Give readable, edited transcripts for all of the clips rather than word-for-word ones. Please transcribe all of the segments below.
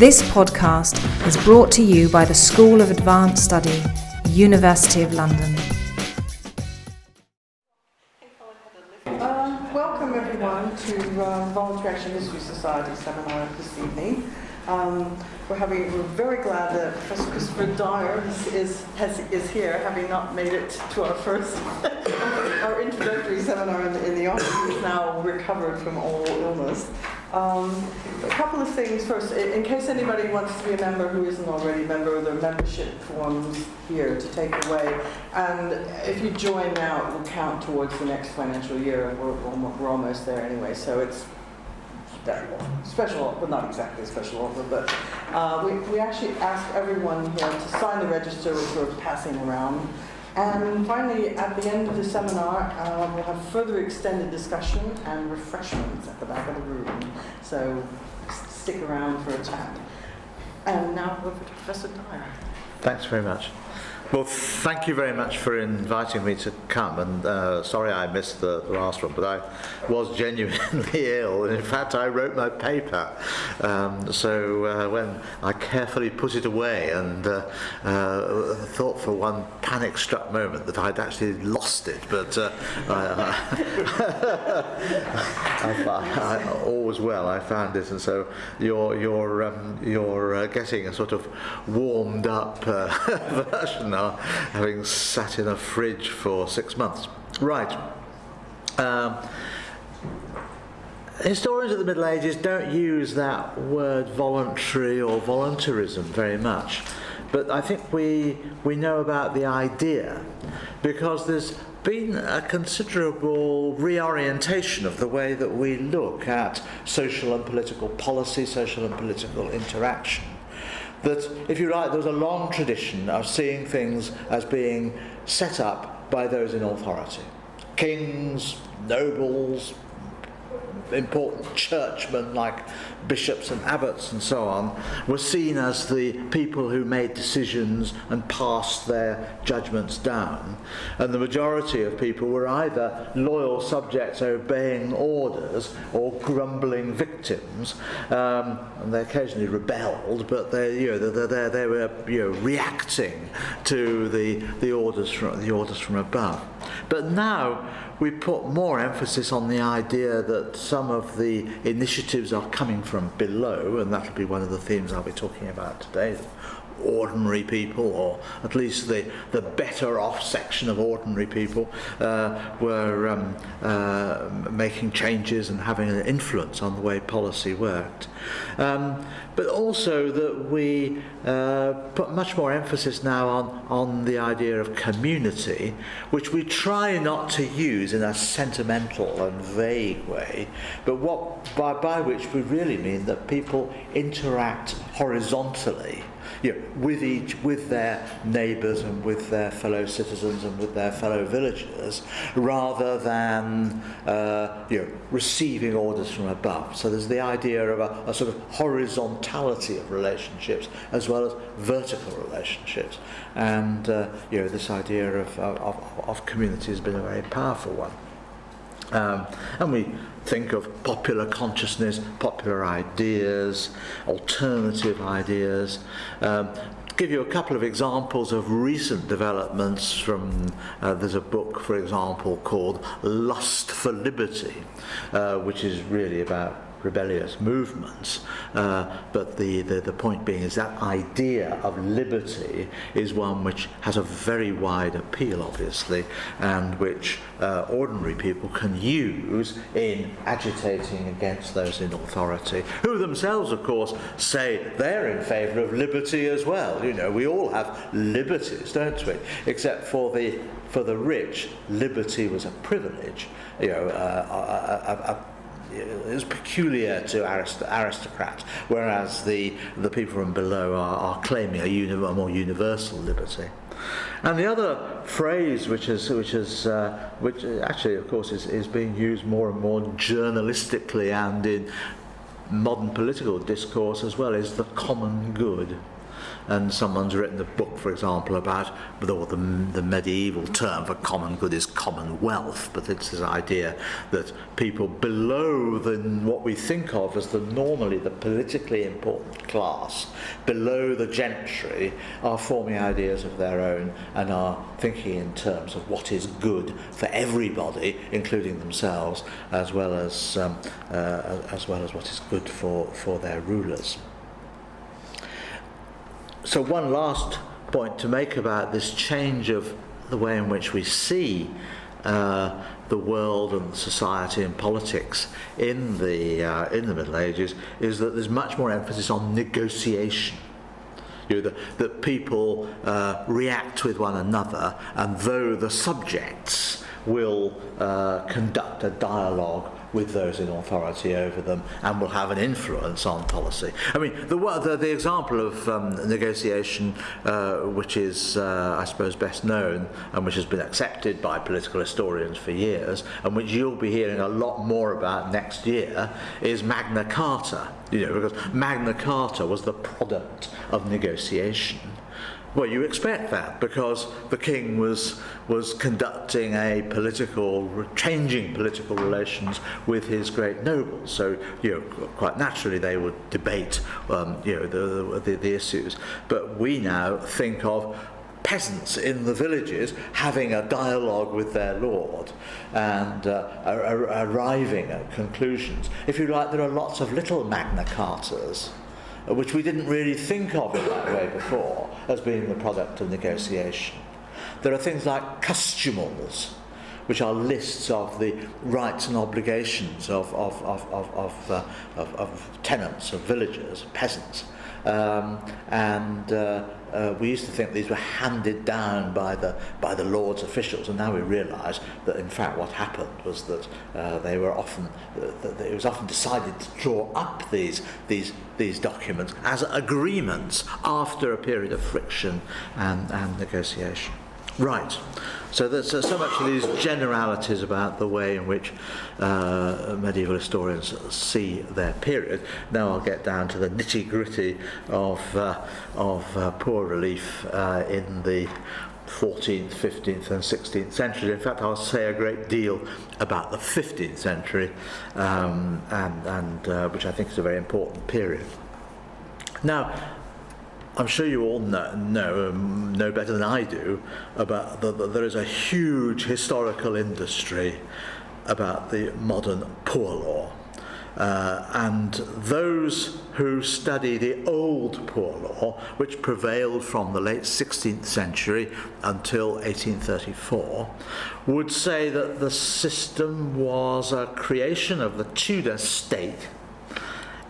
This podcast is brought to you by the School of Advanced Study, University of London. Welcome everyone to Voluntary Action History Society seminar this evening. We're very glad that Professor Christopher Dyer is here, having not made it to our first our introductory seminar in the office. He's now recovered from all illness. A couple of things first, in case anybody wants to be a member who isn't already a member, there are membership forms here to take away, and if you join now it will count towards the next financial year. We're almost there anyway, so it's special, well not exactly a special offer, but we actually ask everyone here to sign the register, which we're passing around. And finally, at the end of the seminar, we'll have further extended discussion and refreshments at the back of the room. So stick around for a chat. And now over to Professor Dyer. Thanks very much. Well, thank you very much for inviting me to come, and sorry I missed the last one, but I was genuinely ill, and in fact I wrote my paper, so when I carefully put it away and thought for one panic-struck moment that I'd actually lost it, but all was well, I found it, and so you're getting a sort of warmed up version, having sat in a fridge for 6 months. Right. Historians of the Middle Ages don't use that word voluntary or voluntarism very much, but I think we know about the idea, because there's been a considerable reorientation of the way that we look at social and political policy, social and political interaction. That, if you like, there was a long tradition of seeing things as being set up by those in authority. Kings, nobles, important churchmen like bishops and abbots and so on were seen as the people who made decisions and passed their judgments down, and the majority of people were either loyal subjects obeying orders or grumbling victims, and they occasionally rebelled, but they were reacting to the orders from above. But now we put more emphasis on the idea that some of the initiatives are coming from below, and that'll be one of the themes I'll be talking about today. Ordinary people, or at least the better off section of ordinary people, were making changes and having an influence on the way policy worked. But also that we put much more emphasis now on the idea of community, which we try not to use in a sentimental and vague way, but by which we really mean that people interact horizontally, with their neighbours and with their fellow citizens and with their fellow villagers, rather than receiving orders from above. So there's the idea of a sort of horizontality of relationships as well as vertical relationships, and this idea of community has been a very powerful one. And we think of popular consciousness, popular ideas, alternative ideas. Give you a couple of examples of recent developments from, there's a book, for example, called Lust for Liberty, which is really about rebellious movements, but the point being is that idea of liberty is one which has a very wide appeal, obviously, and which ordinary people can use in agitating against those in authority, who themselves, of course, say they're in favour of liberty as well. We all have liberties, don't we? Except for the rich, liberty was a privilege. It was peculiar to aristocrats, whereas the people from below are claiming a more universal liberty. And the other phrase, which actually, of course, is being used more and more journalistically and in modern political discourse as well, is the common good. And someone's written a book, for example, about the medieval term for common good is commonwealth, but it's this idea that people below what we think of as normally the politically important class, below the gentry, are forming ideas of their own and are thinking in terms of what is good for everybody, including themselves, as well as what is good for their rulers. So one last point to make about this change of the way in which we see the world and society and politics in the Middle Ages is that there's much more emphasis on negotiation. That people react with one another, and though the subjects will conduct a dialogue with those in authority over them and will have an influence on policy. I mean, the example of negotiation, which is, I suppose, best known and which has been accepted by political historians for years, and which you'll be hearing a lot more about next year, is Magna Carta. Because Magna Carta was the product of negotiation. Well, you expect that because the king was conducting changing political relations with his great nobles. So, quite naturally they would debate, the issues. But we now think of peasants in the villages having a dialogue with their lord and arriving at conclusions. If you like, there are lots of little Magna Cartas, which we didn't really think of in that way before as being the product of negotiation. There are things like custumals, which are lists of the rights and obligations of tenants, of villagers, peasants. We used to think these were handed down by the lord's officials, and now we realise that in fact what happened was that it was often decided to draw up these documents as agreements after a period of friction and negotiation. Right. So there's so much of these generalities about the way in which medieval historians see their period. Now I'll get down to the nitty-gritty of poor relief in the 14th, 15th and 16th century. In fact, I'll say a great deal about the 15th century, which I think is a very important period. Now, I'm sure you all know better than I do about that there is a huge historical industry about the modern poor law. And those who study the old poor law, which prevailed from the late 16th century until 1834, would say that the system was a creation of the Tudor state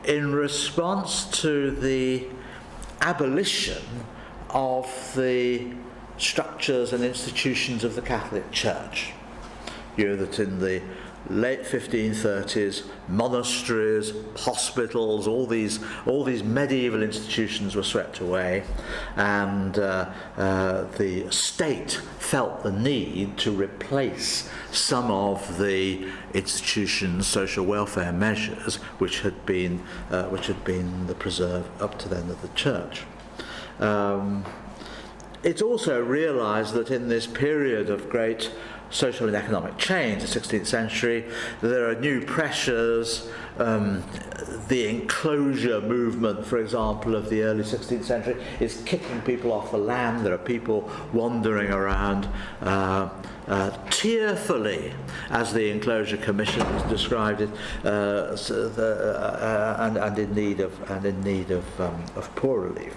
in response to the abolition of the structures and institutions of the Catholic Church. That in the late 1530s, monasteries, hospitals, all these medieval institutions were swept away, and the state felt the need to replace some of the institutions, social welfare measures, which had been the preserve up to then of the Church. It's also realised that in this period of great social and economic change, the 16th century, there are new pressures. The enclosure movement, for example, of the early 16th century is kicking people off the land. There are people wandering around tearfully, as the Enclosure Commission has described it, and in need of poor relief.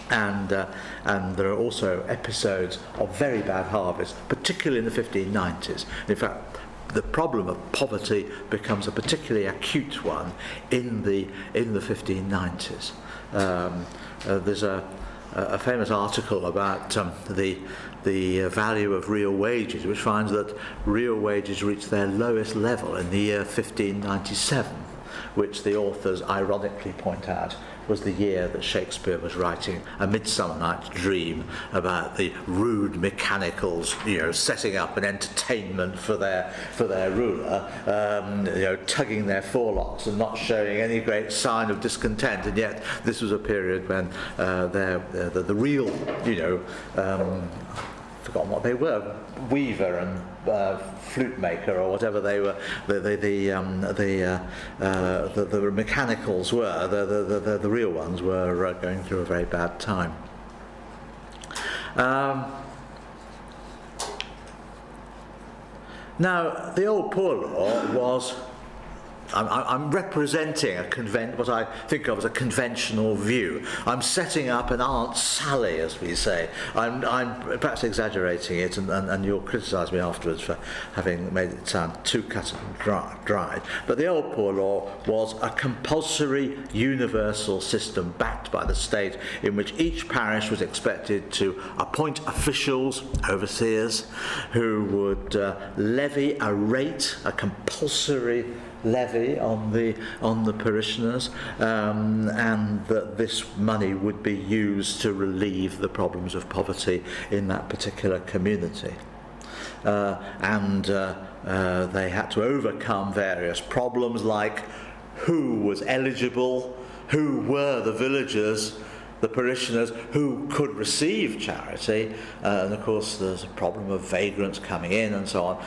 And there are also episodes of very bad harvest, particularly in the 1590s. In fact, the problem of poverty becomes a particularly acute one in the 1590s. There's a famous article about the value of real wages, which finds that real wages reached their lowest level in the year 1597. which the authors ironically point out was the year that Shakespeare was writing A Midsummer Night's Dream about the rude mechanicals, setting up an entertainment for their ruler, tugging their forelocks and not showing any great sign of discontent. And yet this was a period when the real, forgotten what they were, weaver and flute maker or whatever they were, the mechanicals were, the real ones were going through a very bad time. Now, the old poor law was, I'm representing what I think of as a conventional view. I'm setting up an Aunt Sally, as we say. I'm perhaps exaggerating it, and you'll criticise me afterwards for having made it sound too cut and dried. But the old poor law was a compulsory universal system backed by the state, in which each parish was expected to appoint officials, overseers, who would levy a rate, a compulsory levy on the parishioners, and that this money would be used to relieve the problems of poverty in that particular community. They had to overcome various problems like who was eligible, who were the villagers, the parishioners who could receive charity, and of course there's a problem of vagrants coming in and so on,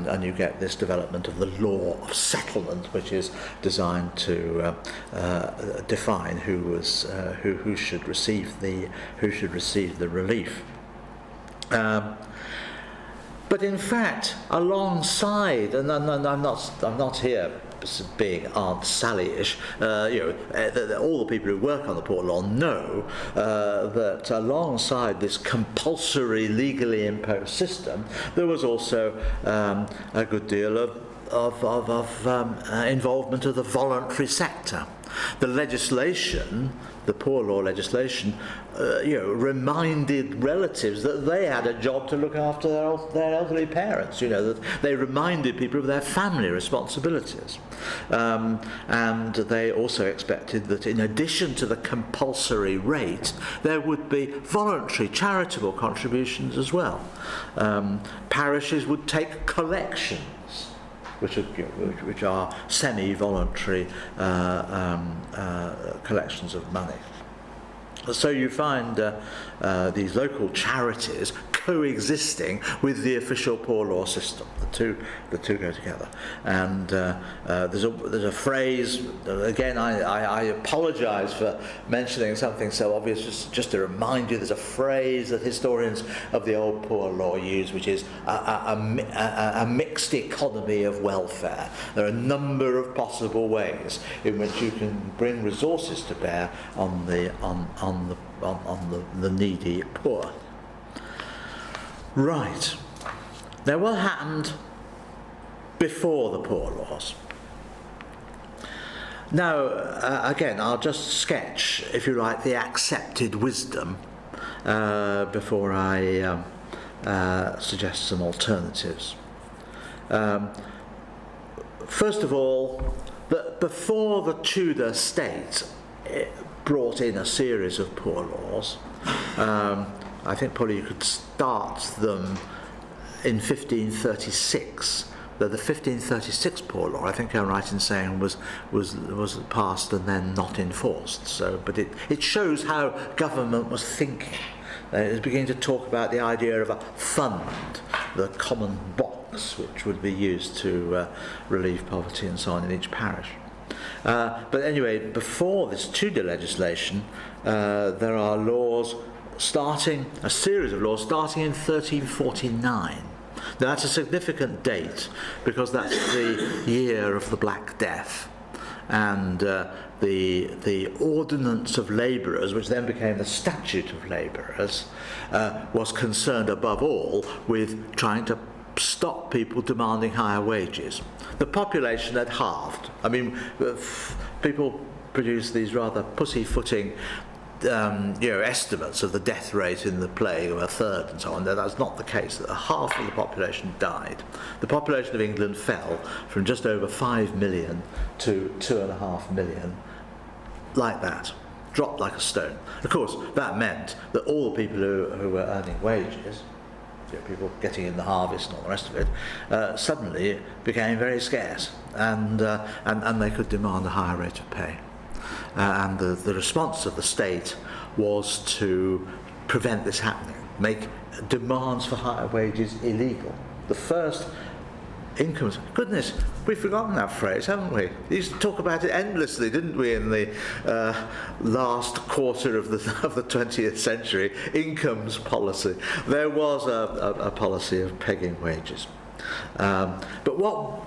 and you get this development of the law of settlement, which is designed to define who should receive the relief. But in fact, alongside, and I'm not here being Aunt Sally-ish, all the people who work on the poor law know that alongside this compulsory legally imposed system, there was also a good deal of involvement of the voluntary sector. The legislation, the poor law legislation, reminded relatives that they had a job to look after their elderly parents. That they reminded people of their family responsibilities, and they also expected that in addition to the compulsory rate, there would be voluntary charitable contributions as well. Parishes would take collections, which are semi-voluntary collections of money. So you find these local charities coexisting with the official poor law system. The two go together. And there's a phrase. Again, I apologise for mentioning something so obvious. Just to remind you, there's a phrase that historians of the old poor law use, which is a mixed economy of welfare. There are a number of possible ways in which you can bring resources to bear on the needy poor. Right. Now, what happened before the poor laws? Now, again, I'll just sketch, if you like, the accepted wisdom before I suggest some alternatives. First of all, that before the Tudor state brought in a series of poor laws, I think probably you could start them in 1536. The 1536 poor law, I think I'm right in saying, was passed and then not enforced. So, but it shows how government was thinking. It was beginning to talk about the idea of a fund, the common box, which would be used to relieve poverty and so on in each parish. But anyway, before this Tudor legislation, there are laws a series of laws starting in 1349. Now that's a significant date because that's the year of the Black Death, and the Ordinance of Labourers, which then became the Statute of Labourers, was concerned above all with trying to stop people demanding higher wages. The population had halved. I mean, people produce these rather pussyfooting estimates of the death rate in the plague of a third and so on. No, that's not the case. Half of the population died. The population of England fell from just over 5 million to 2.5 million, like that, dropped like a stone. Of course, that meant that all the people who were earning wages, people getting in the harvest and all the rest of it, suddenly became very scarce, and they could demand a higher rate of pay. And the response of the state was to prevent this happening, make demands for higher wages illegal. The first incomes, goodness, we've forgotten that phrase, haven't we? We used to talk about it endlessly, didn't we, in the last quarter of the 20th century, incomes policy. There was a policy of pegging wages. But what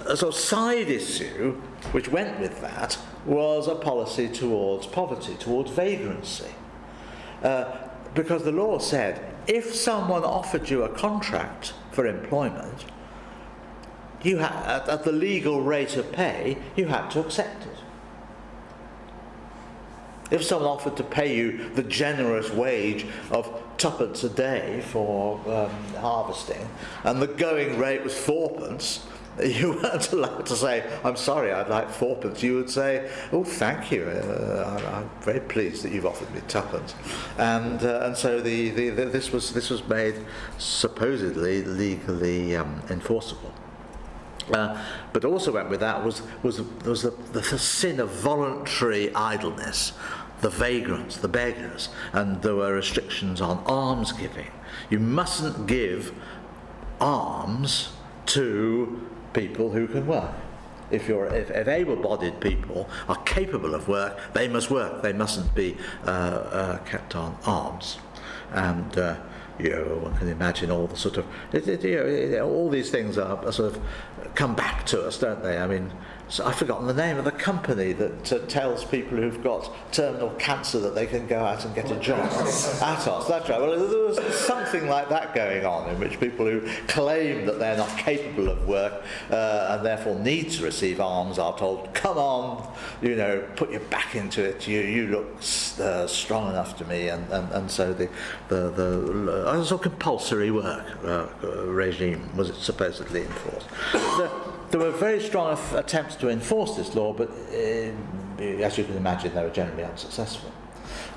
a sort of side issue which went with that was a policy towards poverty, towards vagrancy. Because the law said, if someone offered you a contract for employment, you had, at the legal rate of pay, you had to accept it. If someone offered to pay you the generous wage of twopence a day for harvesting, and the going rate was fourpence, you weren't allowed to say, I'm sorry, I'd like fourpence. You would say, oh, thank you, I'm very pleased that you've offered me twopence. And so this was made supposedly legally enforceable. But also went with that was the sin of voluntary idleness, the vagrants, the beggars, and there were restrictions on alms giving. You mustn't give alms to people who can work. If able-bodied people are capable of work, they must work. They mustn't be kept on alms. And one can imagine all the sort of all these things are sort of come back to us, don't they? I mean, so I've forgotten the name of the company that tells people who've got terminal cancer that they can go out and get a job. Atos, that's right. Well, there was something like that going on, in which people who claim that they're not capable of work and therefore need to receive alms are told, come on, put your back into it. You look strong enough to me, and so the sort of compulsory work regime was supposedly enforced. There were very strong attempts to enforce this law, but as you can imagine, they were generally unsuccessful.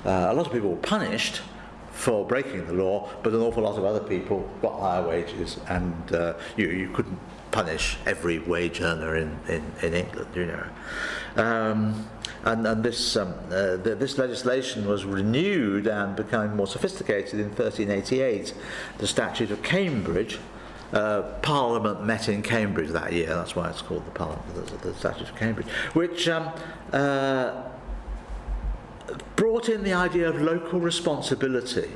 A lot of people were punished for breaking the law, but an awful lot of other people got higher wages, and you couldn't punish every wage earner in England, And this legislation was renewed and became more sophisticated in 1388. The Statute of Cambridge. Parliament met in Cambridge that year. That's why it's called the Statute of Cambridge, which brought in the idea of local responsibility,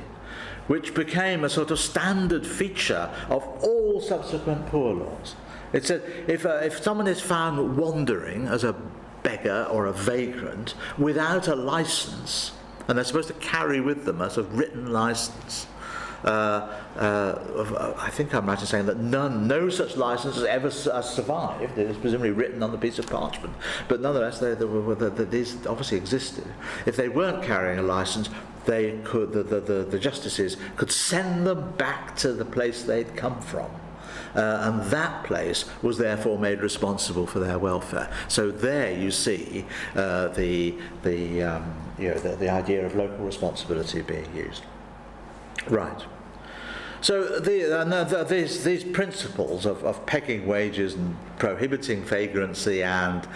which became a sort of standard feature of all subsequent poor laws. It said if someone is found wandering as a beggar or a vagrant without a licence, and they're supposed to carry with them a sort of written licence. I think I'm right in saying that no such licence has ever survived. It is presumably written on the piece of parchment, but nonetheless, these obviously existed. If they weren't carrying a licence, they could the justices could send them back to the place they'd come from. And that place was therefore made responsible for their welfare. So there you see the idea of local responsibility being used. Right. So these principles of pegging wages and prohibiting vagrancy and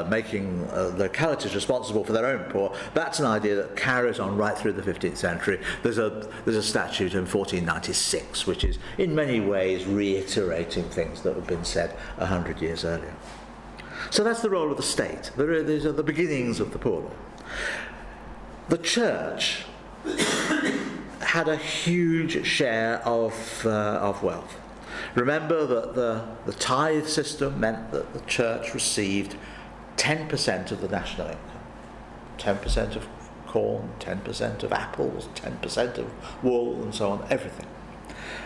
making localities responsible for their own poor, that's an idea that carries on right through the 15th century. There's a statute in 1496 which is in many ways reiterating things that have been said 100 years earlier. So that's the role of the state. These are the beginnings of the poor law. The church had a huge share of wealth. Remember that the tithe system meant that the church received 10% of the national income. 10% of corn, 10% of apples, 10% of wool, and so on, everything.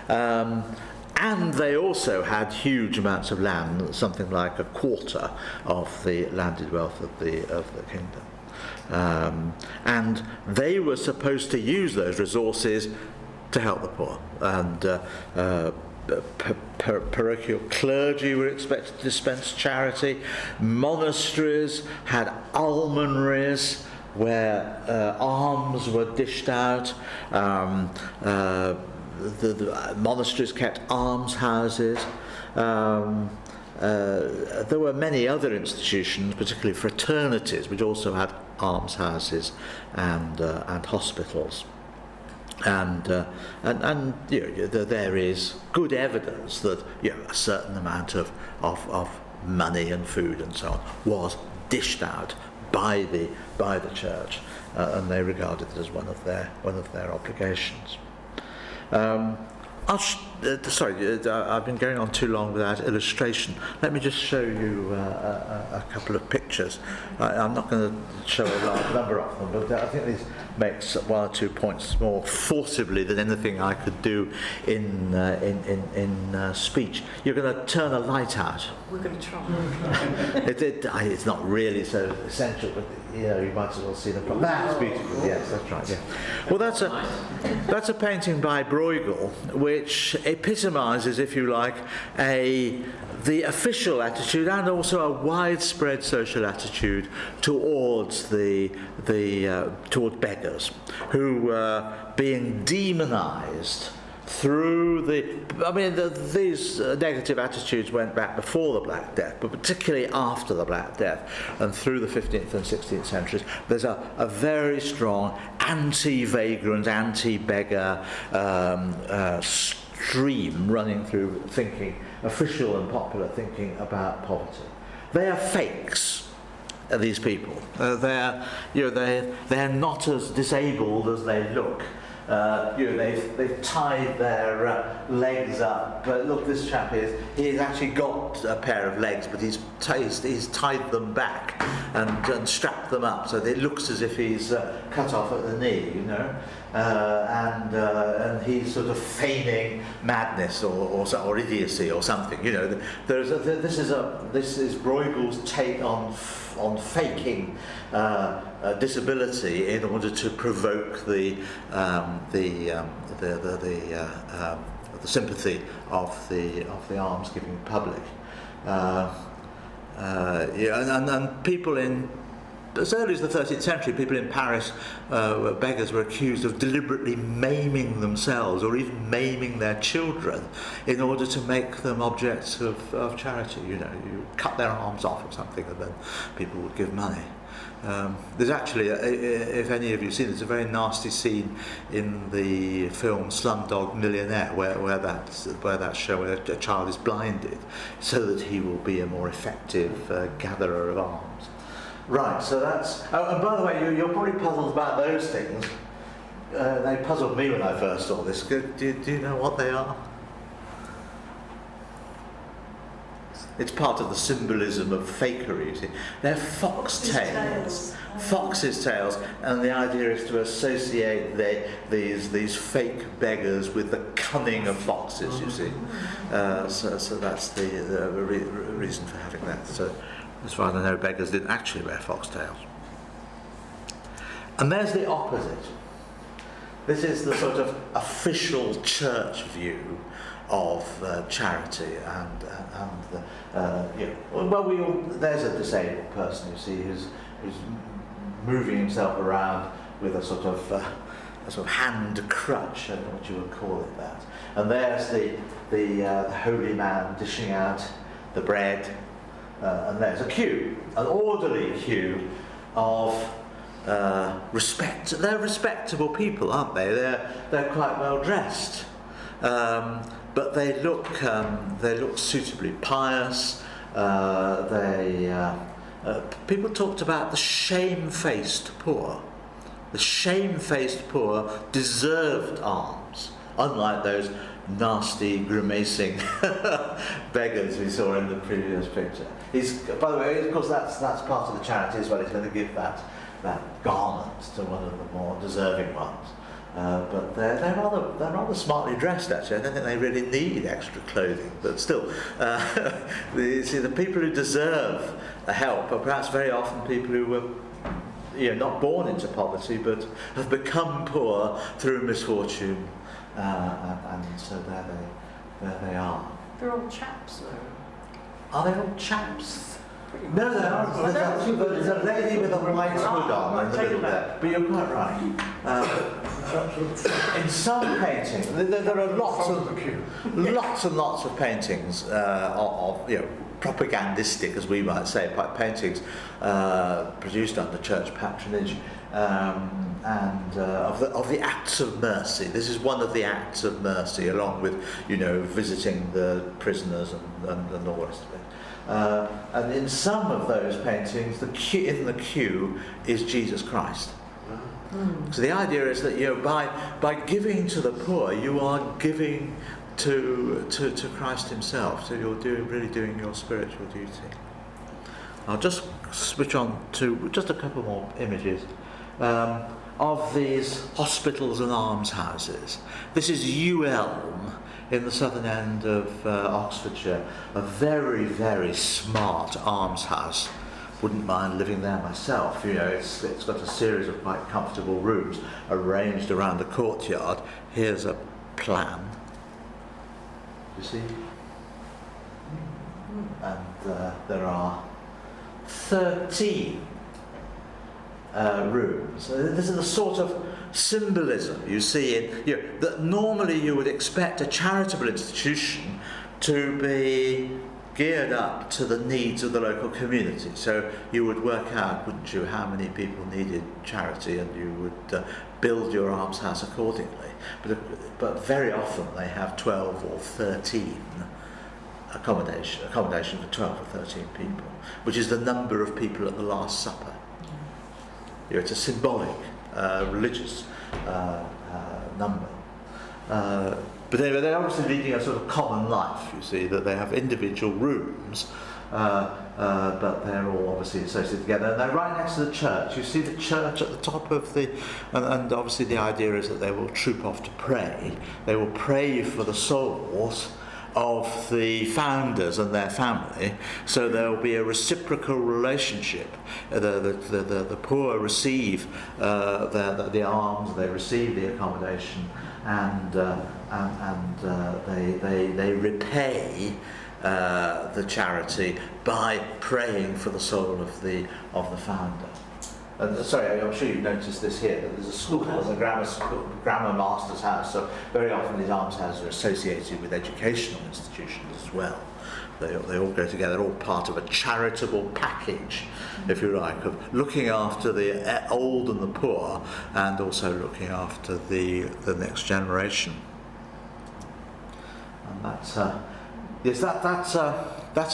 And they also had huge amounts of land, something like a quarter of the landed wealth of the kingdom. And they were supposed to use those resources to help the poor. And parochial clergy were expected to dispense charity. Monasteries had almonries where alms were dished out. The monasteries kept almshouses. There were many other institutions, particularly fraternities, which also had almshouses and hospitals. And there is good evidence that a certain amount of money and food and so on was dished out by the church, and they regarded it as one of their obligations. I've been going on too long without illustration. Let me just show you a couple of pictures. I'm not going to show a large number of them, but I think this makes one or two points more forcibly than anything I could do in speech. You're going to turn a light out. We're going to try. It's not really so essential, but you might as well see the problem. That's beautiful. Yes, that's right. Yeah. Well, that's a painting by Bruegel, which epitomises, if you like, the official attitude and also a widespread social attitude towards towards beggars, who were being demonised through these negative attitudes went back before the Black Death, but particularly after the Black Death and through the 15th and 16th centuries. There's a very strong anti-vagrant, anti-beggar stream running through thinking, official and popular thinking about poverty. They are fakes, these people. They're not as disabled as they look. They've tied their legs up. But look, this chap he's actually got a pair of legs, but he's tied them back and strapped them up, so it looks as if he's cut off at the knee, and he's sort of feigning madness or idiocy or something. This is Bruegel's take on faking disability in order to provoke the sympathy of the alms-giving public. And people in as early as the 13th century, people in Paris, beggars, were accused of deliberately maiming themselves or even maiming their children in order to make them objects of charity. You cut their arms off or something, and then people would give money. There's actually, if any of you have seen it, there's a very nasty scene in the film Slumdog Millionaire where that show where a child is blinded so that he will be a more effective gatherer of alms. Right, so that's... Oh, and by the way, you're probably puzzled about those things. They puzzled me when I first saw this. Do you know what they are? It's part of the symbolism of fakery, you see. They're foxtails. Foxes' tails, and the idea is to associate these fake beggars with the cunning of foxes, you see. So that's the reason for having that. So, as far as I know, beggars didn't actually wear foxtails. And there's the opposite. This is the sort of official church view of charity there's a disabled person, you see, who's moving himself around with a sort of hand crutch. I don't know what you would call it that. And there's the holy man dishing out the bread. And there's a queue, an orderly queue of respect. They're respectable people, aren't they? They're quite well dressed, but they look suitably pious. People talked about the shamefaced poor. The shamefaced poor deserved alms, unlike those nasty, grimacing beggars we saw in the previous picture. By the way, of course, that's part of the charity as well. He's going to give that garment to one of the more deserving ones. But they're rather smartly dressed, actually. I don't think they really need extra clothing. But still, the people who deserve help are perhaps very often people who were not born into poverty, but have become poor through misfortune, and so there they are. They're all chaps, though. Are they all chaps? No, they're not. There's a lady with a white hood on in the middle there, but you're quite right. In some paintings, there are lots and lots of paintings of propagandistic, as we might say, paintings produced under church patronage, and of the acts of mercy. This is one of the acts of mercy, along with visiting the prisoners and all the rest of it. And in some of those paintings, in the queue is Jesus Christ. So the idea is that by giving to the poor, you are giving to Christ Himself. So you're really doing your spiritual duty. I'll just switch on to just a couple more images of these hospitals and almshouses. This is Elm in the southern end of Oxfordshire, a very, very smart almshouse. Wouldn't mind living there myself. It's got a series of quite comfortable rooms arranged around the courtyard. Here's a plan. You see? And there are 13 rooms. This is the sort of symbolism you see that normally you would expect a charitable institution to be geared up to the needs of the local community. So you would work out, wouldn't you, how many people needed charity, and you would build your almshouse accordingly. But very often they have 12 or 13 accommodation for 12 or 13 people, which is the number of people at the Last Supper. It's a symbolic, religious number. But anyway, they're obviously leading a sort of common life, you see, that they have individual rooms, but they're all obviously associated together. And they're right next to the church. You see the church at the top of and obviously the idea is that they will troop off to pray. They will pray for the souls of the founders and their family, so there will be a reciprocal relationship. The poor receive the alms, they receive the accommodation, and they repay the charity by praying for the soul of the founder. Sorry, I'm sure you've noticed this here, that there's a school, there's a grammar master's house, so very often these almshouses are associated with educational institutions as well. They all go together, all part of a charitable package, if you like, of looking after the old and the poor, and also looking after the next generation. And that's a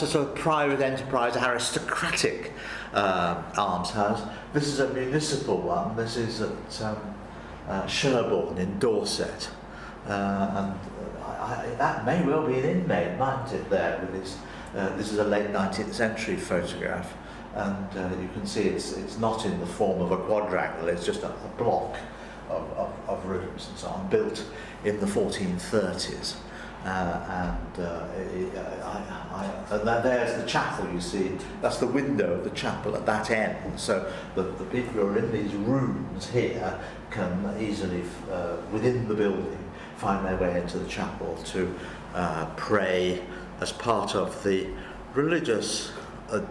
sort of private enterprise, aristocratic almshouse. This is a municipal one. This is at Sherborne in Dorset, and that may well be an inmate, mightn't it? There with this. This is a late 19th century photograph, and you can see it's not in the form of a quadrangle. It's just a block of rooms and so on, built in the 1430s. And there's the chapel, you see. That's the window of the chapel at that end. So the people who are in these rooms here can easily, within the building, find their way into the chapel to pray as part of the religious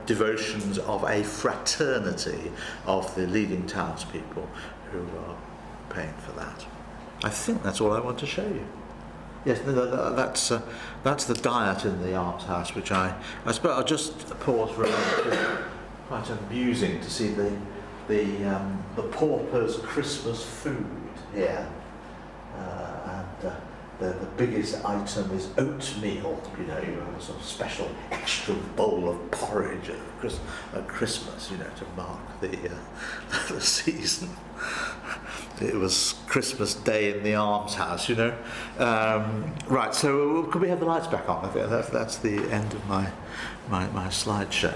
devotions of a fraternity of the leading townspeople who are paying for that. I think that's all I want to show you. Yes, that's the diet in the almshouse, which I suppose I'll just pause for a moment. It's quite amusing to see the paupers' Christmas food here, and the biggest item is oatmeal. You have a sort of special extra bowl of porridge at Christmas, to mark the season. It was Christmas Day in the almshouse, Right, so could we have the lights back on? I think that's the end of my slideshow.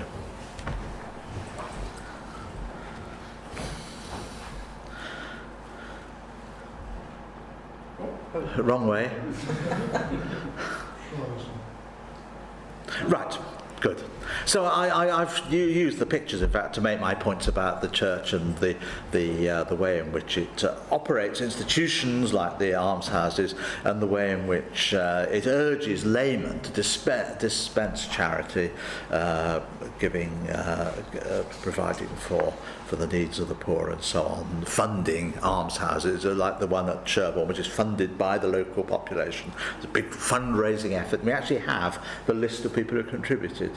Wrong way. Right, good. So I've used the pictures, in fact, to make my points about the church and the way in which it operates institutions like the almshouses, and the way in which it urges laymen to dispense charity, providing for the needs of the poor and so on, funding almshouses like the one at Sherborne, which is funded by the local population. It's a big fundraising effort. We actually have the list of people who contributed,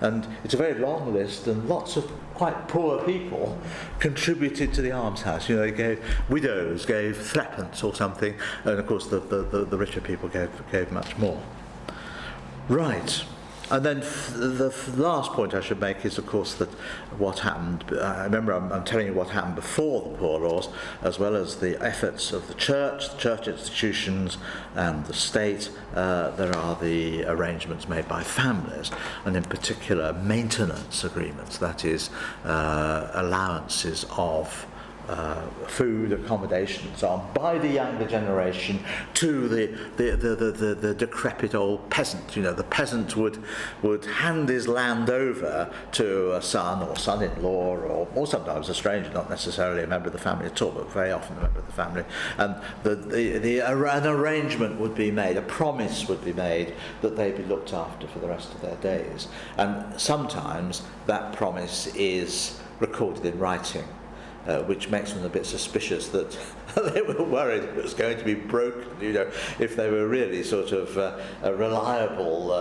and it's a very long list, and lots of quite poor people contributed to the almshouse. You know, widows gave threepence or something, and of course the richer people gave much more. Right. And then the last point I should make is, of course, that what happened. Remember, I'm telling you what happened before the Poor Laws, as well as the efforts of the church institutions, and the state. There are the arrangements made by families, and in particular maintenance agreements. That is, allowances of food, accommodation, and so on, by the younger generation to the decrepit old peasant. You know, the peasant would hand his land over to a son or son-in-law, or sometimes a stranger, not necessarily a member of the family at all, but very often a member of the family. And an arrangement would be made, a promise would be made that they'd be looked after for the rest of their days. And sometimes that promise is recorded in writing. Which makes them a bit suspicious that they were worried it was going to be broken. You know, if they were really sort of reliable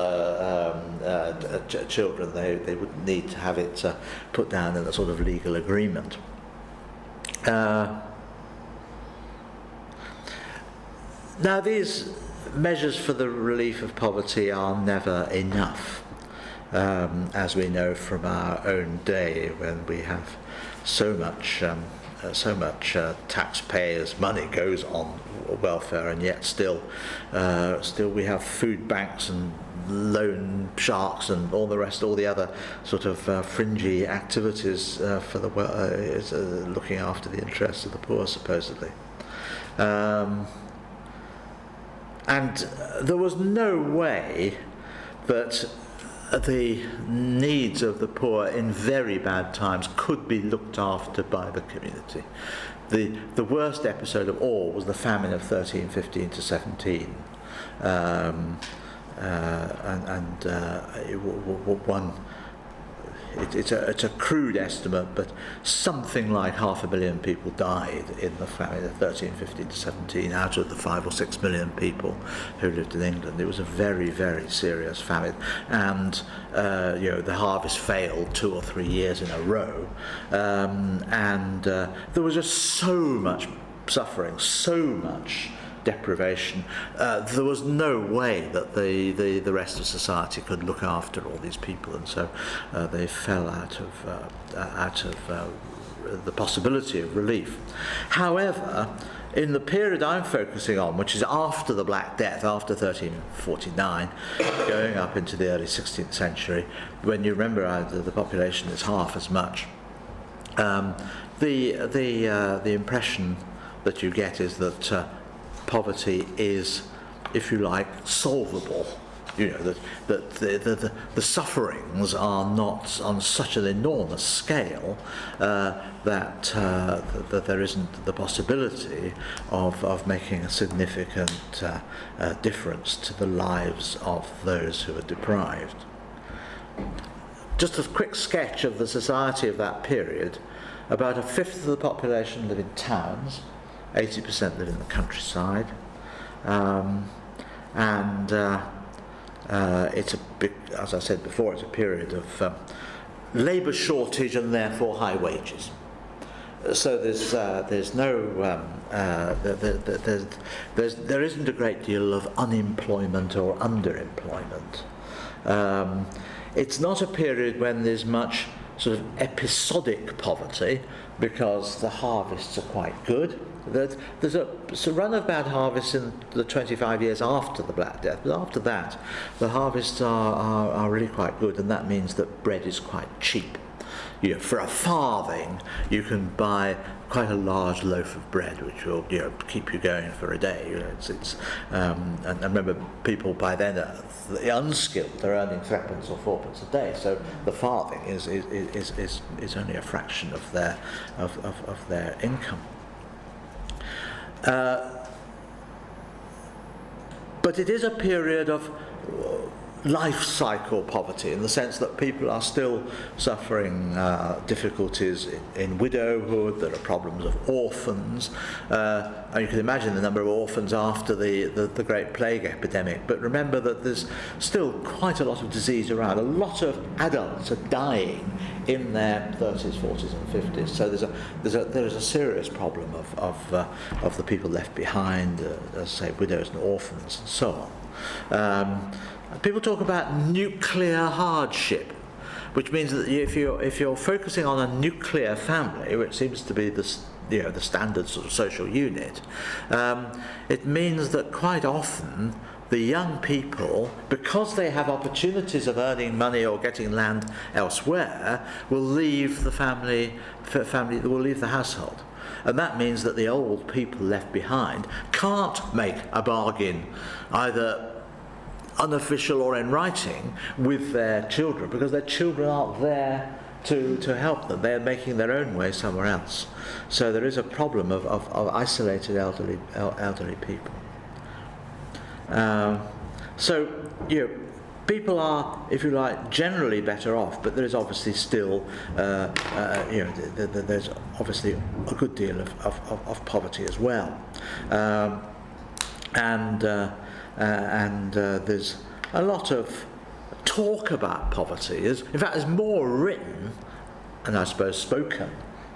children, they wouldn't need to have it put down in a sort of legal agreement. Now, these measures for the relief of poverty are never enough, as we know from our own day, when we have so much taxpayers' money goes on welfare, and yet still we have food banks and loan sharks and all the other sort of fringy activities for the looking after the interests of the poor, supposedly. And there was no way that the needs of the poor in very bad times could be looked after by the community. The worst episode of all was the famine of 1315 to 17. It's a crude estimate, but something like 500 million people died in the famine of 1315 to 17 out of the 5 or 6 million people who lived in England. It was a very, very serious famine, and the harvest failed 2 or 3 years in a row, and there was just so much suffering, so much deprivation. There was no way that the rest of society could look after all these people, and so they fell out of the possibility of relief. However, in the period I'm focusing on, which is after the Black Death, after 1349, going up into the early 16th century, when you remember the population is half as much, the impression that you get is that poverty is, if you like, solvable. You know, that the sufferings are not on such an enormous scale that there isn't the possibility of making a significant difference to the lives of those who are deprived. Just a quick sketch of the society of that period. About a fifth of the population live in towns, 80% live in the countryside, it's a big, as I said before, it's a period of labour shortage and therefore high wages. So there's no there isn't a great deal of unemployment or underemployment. It's not a period when there's much sort of episodic poverty, because the harvests are quite good. There's a run of bad harvests in the 25 years after the Black Death, but after that the harvests are really quite good, and that means that bread is quite cheap. for a farthing, you can buy quite a large loaf of bread, which will keep you going for a day. And I remember people by then, the unskilled, they're earning 3pence or 4pence a day. So the farthing is only a fraction of their income. But it is a period of life cycle poverty, in the sense that people are still suffering difficulties in widowhood. There are problems of orphans, and you can imagine the number of orphans after the Great Plague epidemic. But remember that there's still quite a lot of disease around. A lot of adults are dying in their 30s, 40s and 50s. So there is a serious problem of the people left behind, as I say, widows and orphans and so on. People talk about nuclear hardship, which means that if you're focusing on a nuclear family, which seems to be the standard sort of social unit, it means that quite often the young people, because they have opportunities of earning money or getting land elsewhere, will leave the family will leave the household. And that means that the old people left behind can't make a bargain, either unofficial or in writing, with their children, because their children aren't there to help them. They're making their own way somewhere else. So there is a problem of isolated elderly people. So people are, if you like, generally better off, but there is obviously still, there's obviously a good deal of poverty as well, and there's a lot of talk about poverty. In fact, there's more written, and I suppose spoken,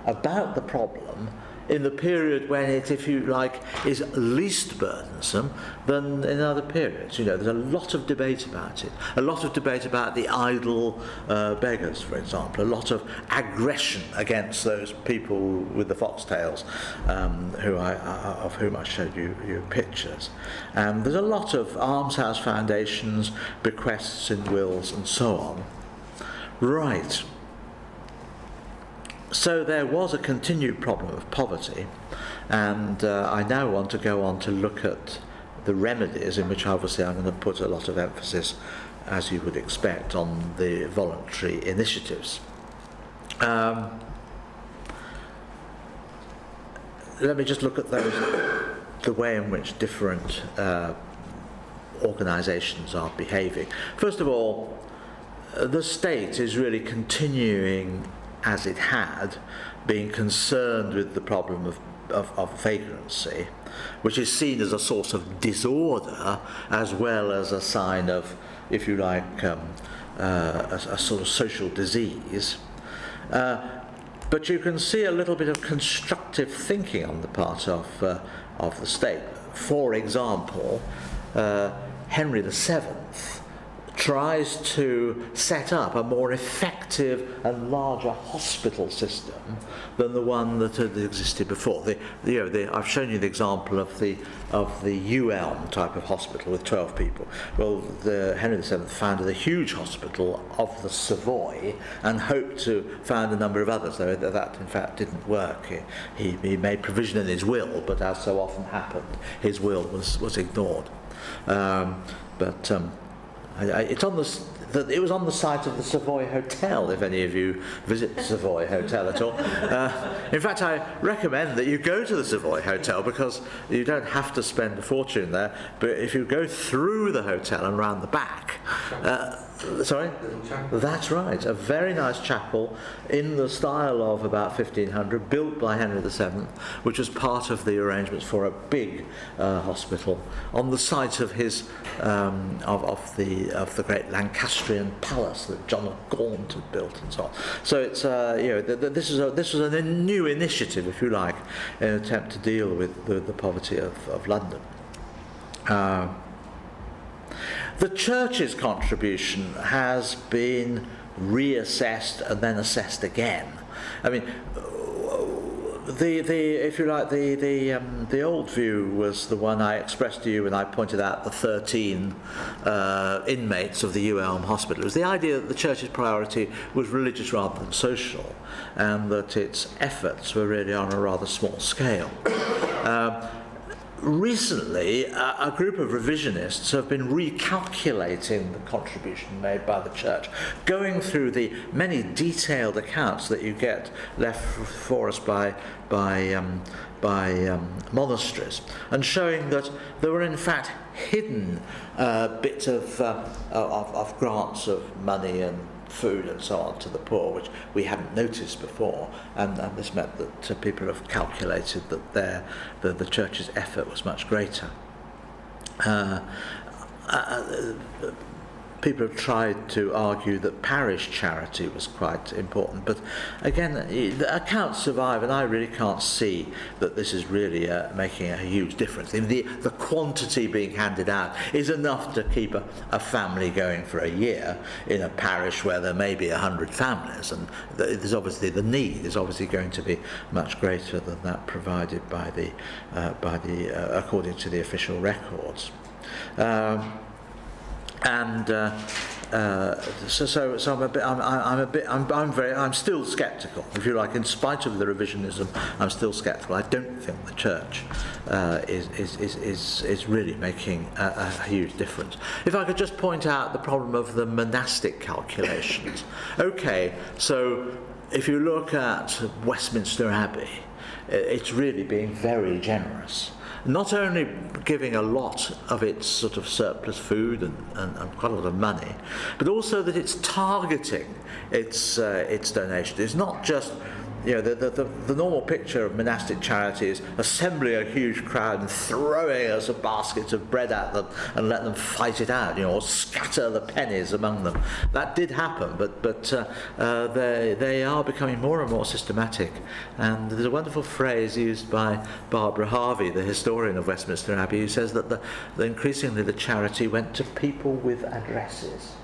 about the problem in the period when it, if you like, is least burdensome than in other periods. There's a lot of debate about it. A lot of debate about the idle beggars, for example. A lot of aggression against those people with the foxtails, of whom I showed you pictures. There's a lot of almshouse foundations, bequests in wills, and so on. Right. So there was a continued problem of poverty, and I now want to go on to look at the remedies, in which obviously I'm going to put a lot of emphasis, as you would expect, on the voluntary initiatives. Let me just look at the way in which different organisations are behaving. First of all, the state is really continuing, as it had, being concerned with the problem of vagrancy, which is seen as a source of disorder as well as a sign of, if you like, a sort of social disease. But you can see a little bit of constructive thinking on the part of the state. For example, Henry VII tries to set up a more effective and larger hospital system than the one that had existed before. I've shown you the example of the ULM type of hospital with 12 people. Well, Henry VII founded a huge hospital of the Savoy and hoped to found a number of others, though that in fact didn't work. He made provision in his will, but as so often happened, his will was ignored. It was on the site of the Savoy Hotel, if any of you visit the Savoy Hotel at all. In fact, I recommend that you go to the Savoy Hotel, because you don't have to spend a fortune there, but if you go through the hotel and round the back, sorry? That's right. A very nice chapel in the style of about 1500, built by Henry VII, which was part of the arrangements for a big hospital on the site of his of the great Lancastrian palace that John of Gaunt had built, and so on. So it's this was a new initiative, if you like, in an attempt to deal with the poverty of London. The church's contribution has been reassessed and then assessed again. I mean, if you like, the old view was the one I expressed to you when I pointed out the 13 inmates of the ULM hospital. It was the idea that the church's priority was religious rather than social, and that its efforts were really on a rather small scale. Recently, a group of revisionists have been recalculating the contribution made by the church, going through the many detailed accounts that you get left for us by monasteries, and showing that there were in fact hidden bits of grants of money and food and so on to the poor, which we hadn't noticed before, and this meant that people have calculated that the church's effort was much greater. People have tried to argue that parish charity was quite important, but again, the accounts survive, and I really can't see that this is really making a huge difference. The quantity being handed out is enough to keep a family going for a year in a parish where there may be 100 families, and there's obviously the need is obviously going to be much greater than that provided by the according to the official records. So I'm still sceptical, if you like. In spite of the revisionism, I'm still sceptical. I don't think the church is really making a huge difference. If I could just point out the problem of the monastic calculations. Okay, so if you look at Westminster Abbey, it's really being very generous. Not only giving a lot of its sort of surplus food and quite a lot of money, but also that it's targeting its donation. It's not just, you know, the normal picture of monastic charity is assembling a huge crowd and throwing us a basket of bread at them and let them fight it out, you know, or scatter the pennies among them. That did happen, but they are becoming more and more systematic. And there's a wonderful phrase used by Barbara Harvey, the historian of Westminster Abbey, who says that increasingly the charity went to people with addresses.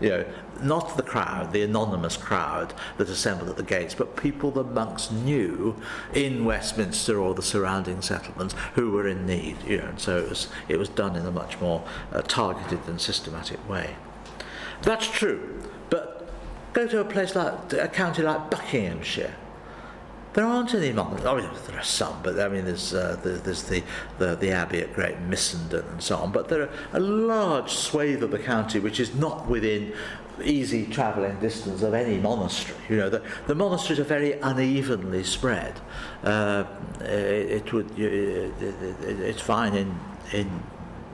You know, not the crowd, the anonymous crowd that assembled at the gates, but people the monks knew in Westminster or the surrounding settlements who were in need. You know, and so it was done in a much more targeted and systematic way. That's true, but go to a county like Buckinghamshire. There aren't any monasteries. I mean, there are some, but I mean, there's the Abbey at Great Missenden and so on. But there are a large swathe of the county which is not within easy travelling distance of any monastery. You know, the monasteries are very unevenly spread. It's fine in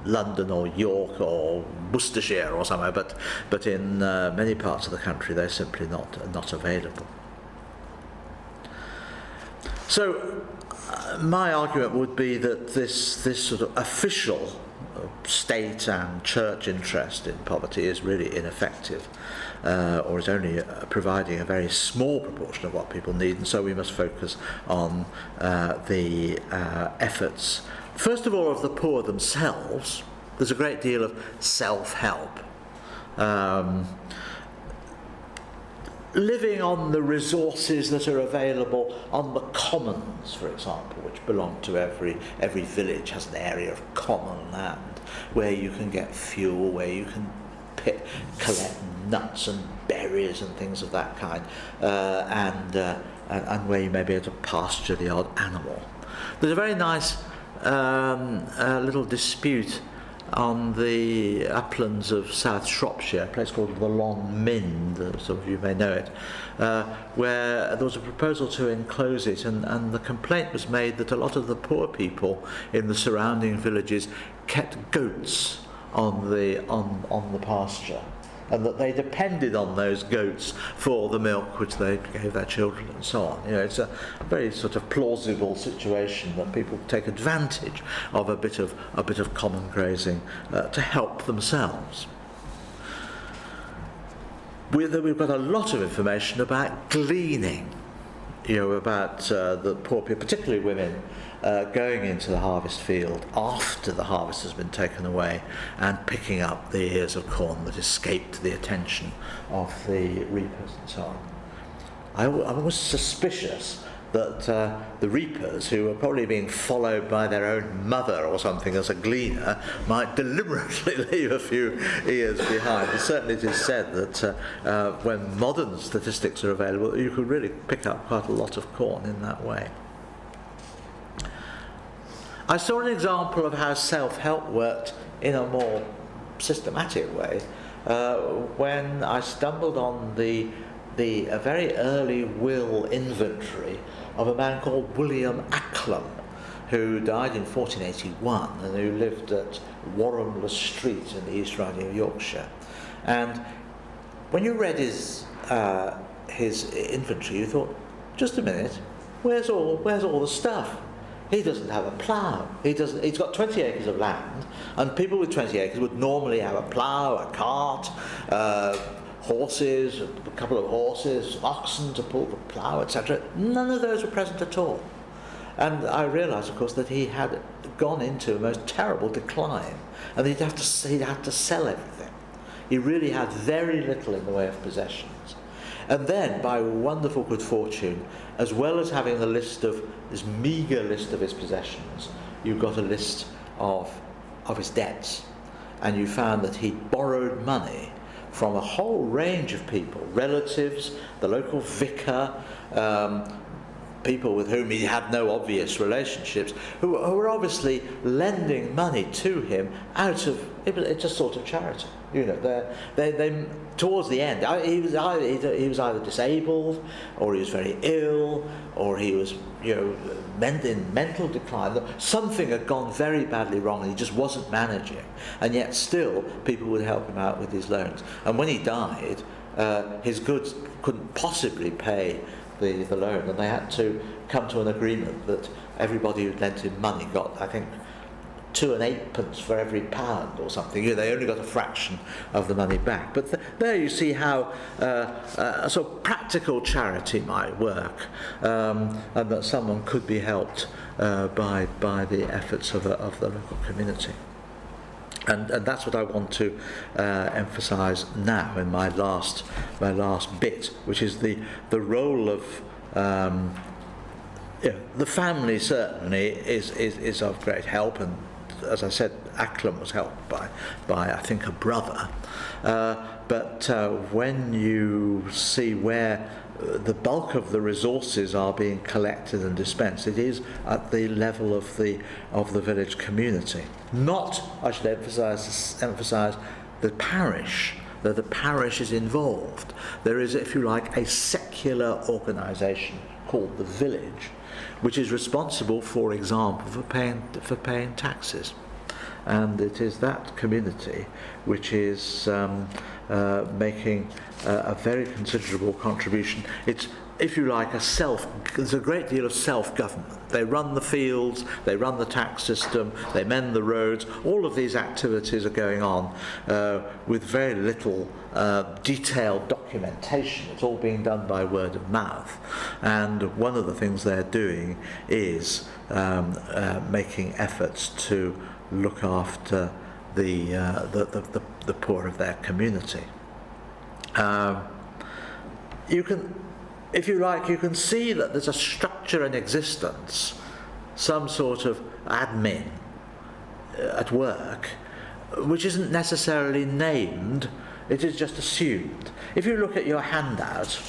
London or York or Worcestershire or somewhere, but in many parts of the country they're simply not available. So my argument would be that this sort of official state and church interest in poverty is really ineffective, or is only providing a very small proportion of what people need, and so we must focus on the efforts, first of all, of the poor themselves. There's a great deal of self-help. Living on the resources that are available on the commons, for example, which belong to every village, has an area of common land where you can get fuel, where you can collect nuts and berries and things of that kind, and where you may be able to pasture the odd animal. There's a very nice little dispute on the uplands of South Shropshire, a place called the Long Mynd, some of you may know it, where there was a proposal to enclose it, and the complaint was made that a lot of the poor people in the surrounding villages kept goats on the pasture, and that they depended on those goats for the milk which they gave their children and so on. You know, it's a very sort of plausible situation that people take advantage of a bit of common grazing to help themselves. We've got a lot of information about gleaning, you know, about the poor people, particularly women, going into the harvest field after the harvest has been taken away and picking up the ears of corn that escaped the attention of the reapers and so on. I'm always suspicious that the reapers, who were probably being followed by their own mother or something as a gleaner, might deliberately leave a few ears behind. And certainly it is said that when modern statistics are available, you could really pick up quite a lot of corn in that way. I saw an example of how self-help worked in a more systematic way when I stumbled on a very early will inventory of a man called William Acklam, who died in 1481 and who lived at Warhamless Street in the East Riding of Yorkshire. And when you read his inventory, you thought, just a minute, where's all the stuff? He doesn't have a plough. He's got 20 acres of land, and people with 20 acres would normally have a plough, a cart, horses, a couple of horses, oxen to pull the plough, etc. None of those were present at all. And I realised, of course, that he had gone into a most terrible decline, and he'd have to sell everything. He really had very little in the way of possessions. And then, by wonderful good fortune, as well as having this meagre list of his possessions, you got a list of his debts. And you found that he'd borrowed money from a whole range of people, relatives, the local vicar, people with whom he had no obvious relationships, who were obviously lending money to him out of, it's a sort of charity. You know, they towards the end, he was either disabled, or he was very ill, or he was, in mental decline. Something had gone very badly wrong, and he just wasn't managing. And yet, still, people would help him out with his loans. And when he died, his goods couldn't possibly pay the loan, and they had to come to an agreement that everybody who'd lent him money got, I think, 2 and 8 for every pound or something. They only got a fraction of the money back. But there you see how a sort of practical charity might work, and that someone could be helped by the efforts of the local community. And that's what I want to emphasise now in my last bit, which is the role of the family. Certainly is of great help, and as I said, Acklam was helped by I think a brother. But when you see where the bulk of the resources are being collected and dispensed, it is at the level of the village community. Not, I should emphasise the parish, that the parish is involved. There is, if you like, a secular organisation called the village, which is responsible, for example, for paying taxes. And it is that community which is making a very considerable contribution. It's, if you like, there's a great deal of self-government. They run the fields, they run the tax system, they mend the roads. All of these activities are going on with very little detailed documentation. It's all being done by word of mouth. And one of the things they're doing is making efforts to look after the poor of their community. You can, if you like, you can see that there's a structure in existence, some sort of admin at work, which isn't necessarily named, it is just assumed. If you look at your handout,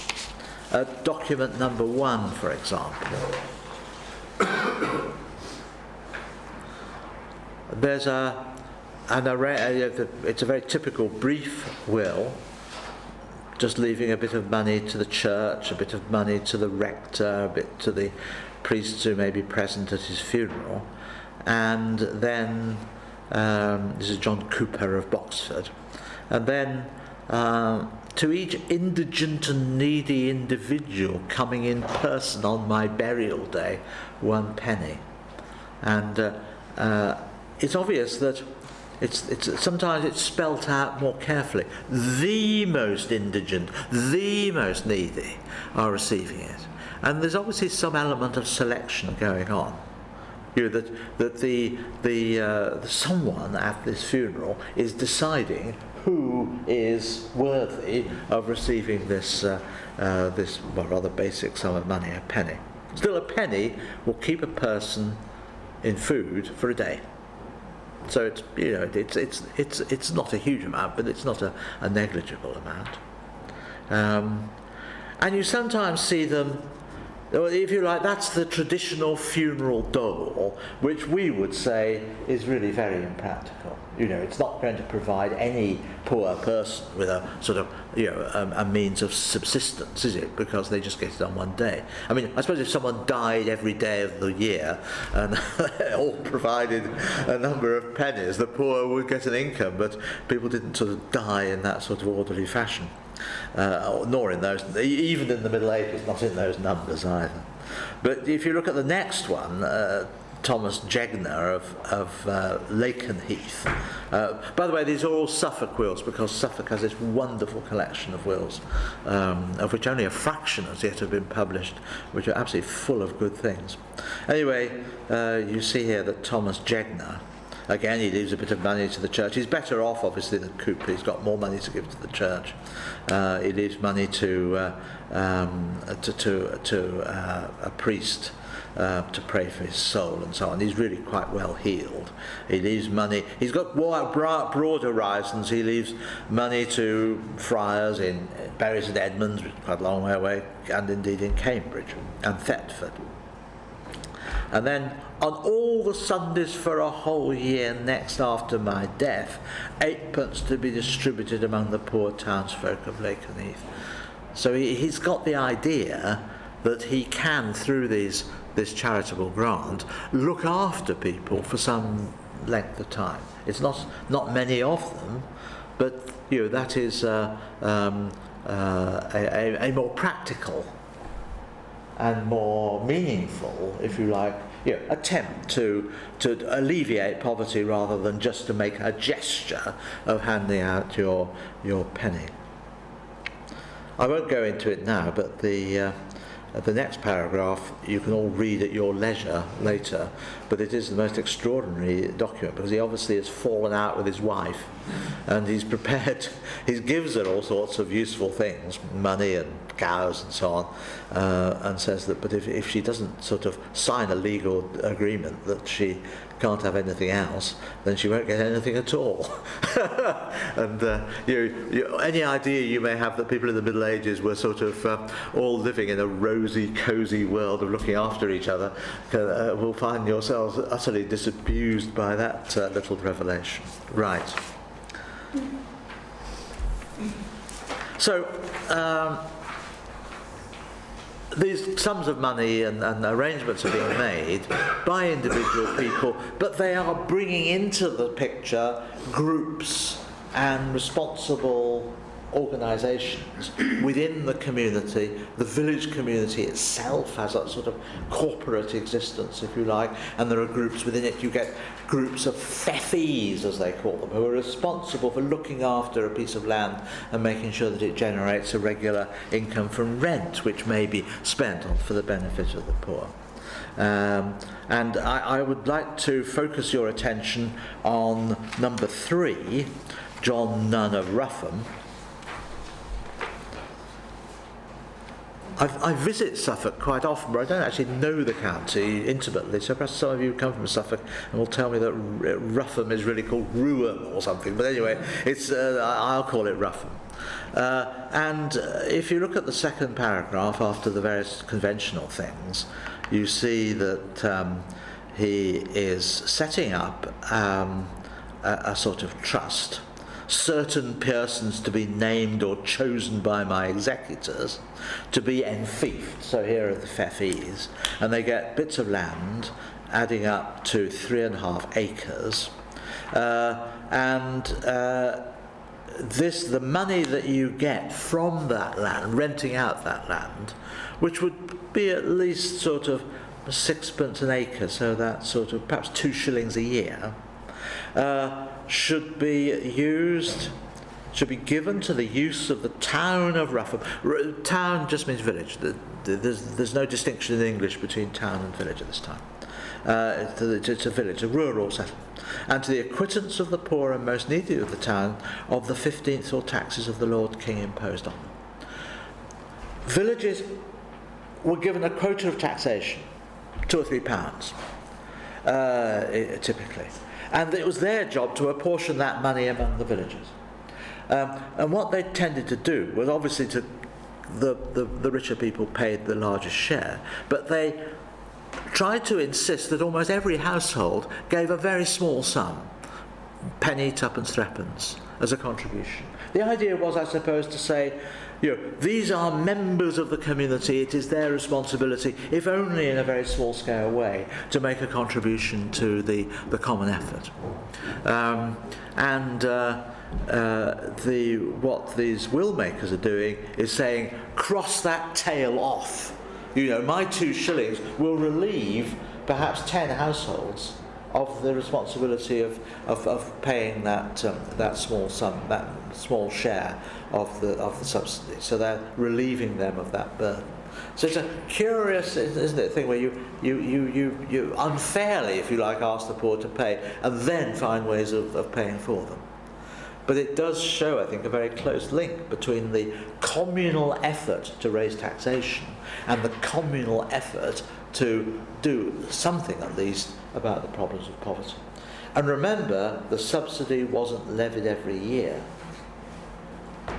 at document number 1, for example, there's it's a very typical brief will, just leaving a bit of money to the church, a bit of money to the rector, a bit to the priests who may be present at his funeral. And then, this is John Cooper of Boxford, and then to each indigent and needy individual coming in person on my burial day, 1 penny. And it's obvious that sometimes it's spelt out more carefully. The most indigent, the most needy are receiving it. And there's obviously some element of selection going on. That the someone at this funeral is deciding who is worthy of receiving this rather basic sum of money, a penny. Still, a penny will keep a person in food for a day. So it's, you know, it's not a huge amount, but it's not a negligible amount. And you sometimes see them, if you like, that's the traditional funeral dole, which we would say is really very impractical. You know, it's not going to provide any poor person with a sort of, you know, a means of subsistence, is it? Because they just get it on one day. I mean, I suppose if someone died every day of the year and all provided a number of pennies, the poor would get an income, but people didn't sort of die in that sort of orderly fashion. Nor in those, even in the Middle Ages, not in those numbers either. But if you look at the next one, Thomas Jegner of Lakenheath. By the way, these are all Suffolk wills, because Suffolk has this wonderful collection of wills, of which only a fraction has yet have been published, which are absolutely full of good things. Anyway, you see here that Thomas Jegner, again, he leaves a bit of money to the church. He's better off, obviously, than Cooper. He's got more money to give to the church. He leaves money to a priest to pray for his soul and so on. He's really quite well heeled. He leaves money. He's got broad horizons. He leaves money to friars in Bury St Edmunds, which is quite a long way away, and indeed in Cambridge and Thetford. And then, on all the Sundays for a whole year next after my death, 8pence to be distributed among the poor townsfolk of Lakenheath. So he's got the idea that he can, through this charitable grant, look after people for some length of time. It's not many of them, but you know, that is a more practical and more meaningful, if you like, you know, attempt to alleviate poverty rather than just to make a gesture of handing out your penny. I won't go into it now, but the next paragraph you can all read at your leisure later, but it is the most extraordinary document, because he obviously has fallen out with his wife, and he's prepared, he gives her all sorts of useful things, money and cows and so on, and says that, but if she doesn't sort of sign a legal agreement that she can't have anything else, then she won't get anything at all. And any idea you may have that people in the Middle Ages were sort of all living in a rosy, cosy world of looking after each other, will find yourselves utterly disabused by that little revelation. Right. So, these sums of money and arrangements are being made by individual people, but they are bringing into the picture groups and responsible organisations within the community. The village community itself has a sort of corporate existence, if you like, and there are groups within it. You get groups of feffies, as they call them, who are responsible for looking after a piece of land and making sure that it generates a regular income from rent, which may be spent on for the benefit of the poor. And I would like to focus your attention on number 3, John Nunn of Rougham. I visit Suffolk quite often, but I don't actually know the county intimately, so perhaps some of you come from Suffolk and will tell me that Rougham is really called Ruham or something, but anyway, it's I'll call it Rougham. And if you look at the second paragraph after the various conventional things, you see that he is setting up a sort of trust, certain persons to be named or chosen by my executors to be enfiefed. So here are the feffies, and they get bits of land adding up to 3.5 acres, and the money that you get from that land, renting out that land, which would be at least sort of 6pence an acre, so that's sort of perhaps 2 shillings a year, should be given to the use of the town of Rougham. Town just means village. There's no distinction in English between town and village at this time. It's a village, a rural settlement. And to the acquittance of the poor and most needy of the town of the 15th or taxes of the Lord King imposed on them. Villages were given a quota of taxation, £2 or £3, typically. And it was their job to apportion that money among the villagers. And what they tended to do was obviously the richer people paid the largest share, but they tried to insist that almost every household gave a very small sum, penny, tuppence, threepence, as a contribution. The idea was, I suppose, to say, these are members of the community, it is their responsibility, if only in a very small scale way, to make a contribution to the common effort. What these will makers are doing is saying, cross that tail off. My 2 shillings will relieve perhaps 10 households of the responsibility of paying that small sum, that small share of the subsidy. So they're relieving them of that burden. So it's a curious, isn't it, thing where you unfairly, if you like, ask the poor to pay and then find ways of paying for them. But it does show, I think, a very close link between the communal effort to raise taxation and the communal effort to do something, at least, about the problems of poverty. And remember, the subsidy wasn't levied every year,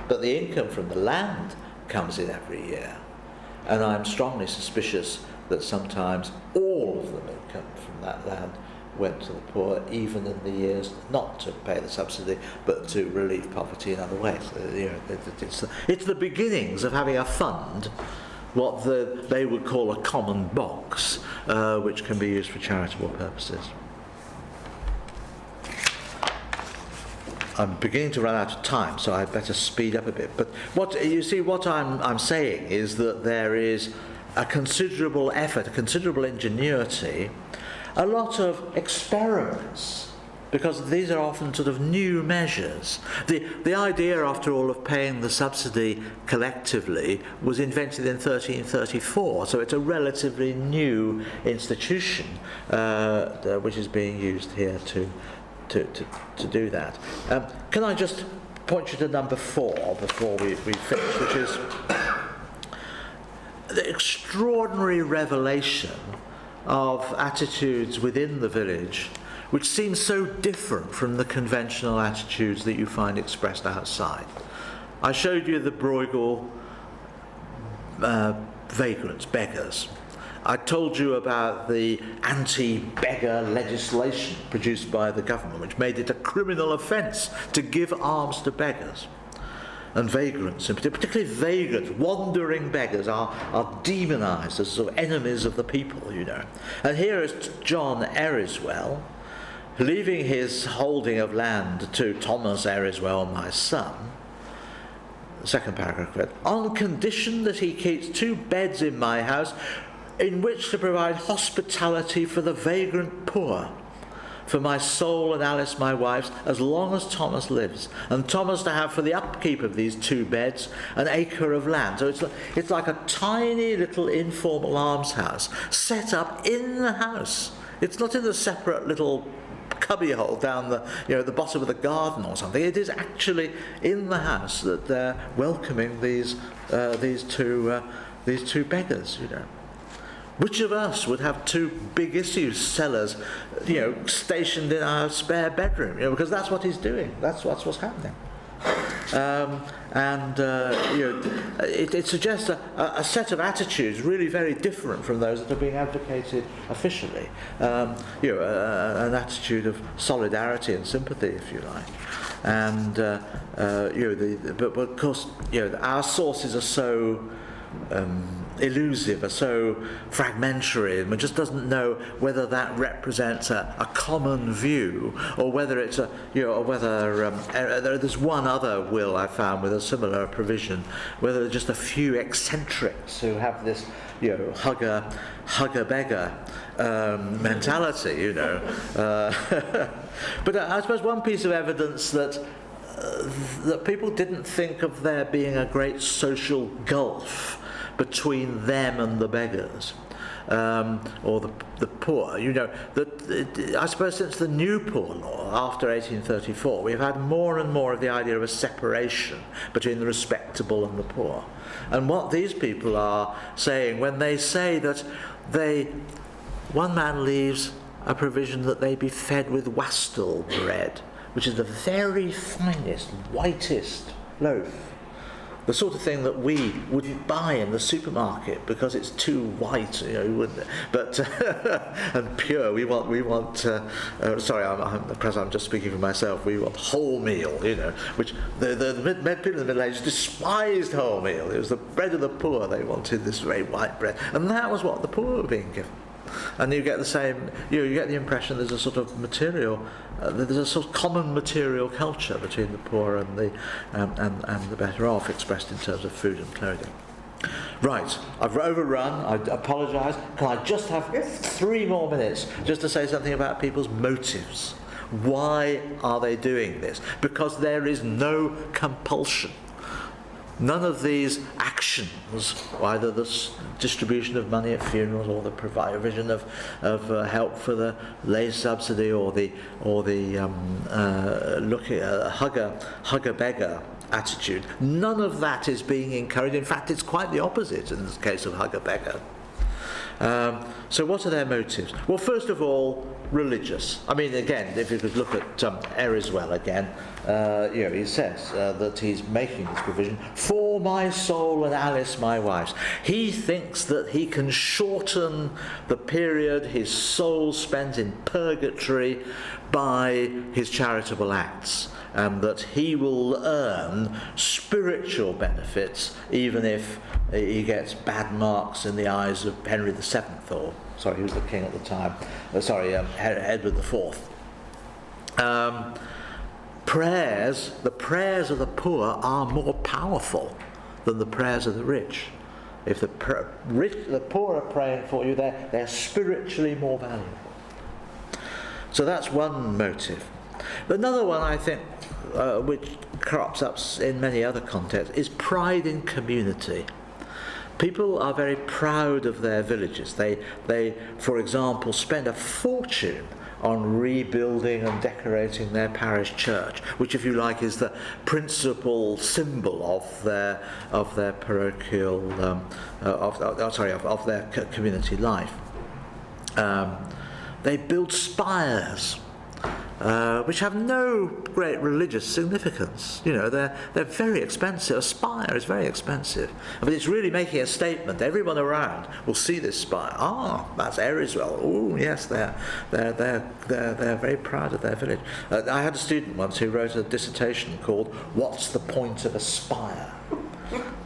but the income from the land comes in every year. And I'm strongly suspicious that sometimes all of the income from that land went to the poor, even in the years not to pay the subsidy, but to relieve poverty in other ways. It's the beginnings of having a fund, what they would call a common box, which can be used for charitable purposes. I'm beginning to run out of time, so I'd better speed up a bit. But what I'm saying is that there is a considerable effort, a considerable ingenuity, a lot of experiments, because these are often sort of new measures. The idea, after all, of paying the subsidy collectively was invented in 1334, so it's a relatively new institution which is being used here to do that. Can I just point you to number 4 before we finish, which is the extraordinary revelation of attitudes within the village which seem so different from the conventional attitudes that you find expressed outside. I showed you the Bruegel vagrants, beggars. I told you about the anti-beggar legislation produced by the government, which made it a criminal offence to give alms to beggars. And vagrants, particularly vagrants, wandering beggars, are demonised as sort of enemies of the people, And here is John Eriswell, leaving his holding of land to Thomas Eriswell, my son. The second paragraph read, on condition that he keeps 2 beds in my house in which to provide hospitality for the vagrant poor, for my soul and Alice my wife's, as long as Thomas lives, and Thomas to have for the upkeep of these 2 beds an acre of land. So it's like a tiny little informal almshouse set up in the house. It's not in a separate little cubbyhole down the bottom of the garden or something. It is actually in the house that they're welcoming these 2 beggars. Which of us would have 2 big issue sellers, stationed in our spare bedroom? Because that's what he's doing. That's what's happening. It suggests a set of attitudes really very different from those that are being advocated officially. An attitude of solidarity and sympathy, if you like. And but of course, our sources are so elusive, are so fragmentary, and one just doesn't know whether that represents a common view, or whether it's there's one other will I found with a similar provision, whether there's just a few eccentrics who have this hug a beggar mentality, But I suppose one piece of evidence that people didn't think of there being a great social gulf between them and the beggars or the poor. You know, I suppose since the New Poor Law after 1834, we've had more and more of the idea of a separation between the respectable and the poor. And what these people are saying when they say that one man leaves a provision that they be fed with wastel bread, which is the very finest, whitest loaf. The sort of thing that we wouldn't buy in the supermarket because it's too white, you know, wouldn't it? But and pure. We want. Sorry, I'm just speaking for myself. We want wholemeal, you know, which the people in the Middle Ages despised wholemeal. It was the bread of the poor. They wanted this very white bread, and that was what the poor were being given. And you get the same. You get the impression there's a sort of material. There's a sort of common material culture between the poor and the better off, expressed in terms of food and clothing. Right, I've overrun. I apologise. Can I just have 3 more minutes just to say something about people's motives? Why are they doing this? Because there is no compulsion. None of these actions, either the distribution of money at funerals or the provision of help for the lay subsidy or the hug a beggar attitude, none of that is being encouraged. In fact, it's quite the opposite in the case of hug a beggar. So what are their motives? Well, first of all, religious. I mean, again, if you could look at Eriswell again, you know, he says that he's making this provision for my soul and Alice my wife's. He thinks that he can shorten the period his soul spent in purgatory by his charitable acts, and that he will earn spiritual benefits even if he gets bad marks in the eyes of Henry VII, or sorry, he was the king at the time. Edward IV. The prayers of the poor are more powerful than the prayers of the rich. If the poor are praying for you, they're spiritually more valuable. So that's one motive. Another one, I think, which crops up in many other contexts, is pride in community. People are very proud of their villages. They, for example, spend a fortune on rebuilding and decorating their parish church, which, if you like, is the principal symbol of their parochial, of their community life. They build spires, which have no great religious significance. You know, they're very expensive. A spire is very expensive, but it's really making a statement. Everyone around will see this spire. Ah, that's Eriswell. Oh, yes, they're very proud of their village. I had a student once who wrote a dissertation called "What's the Point of a Spire?"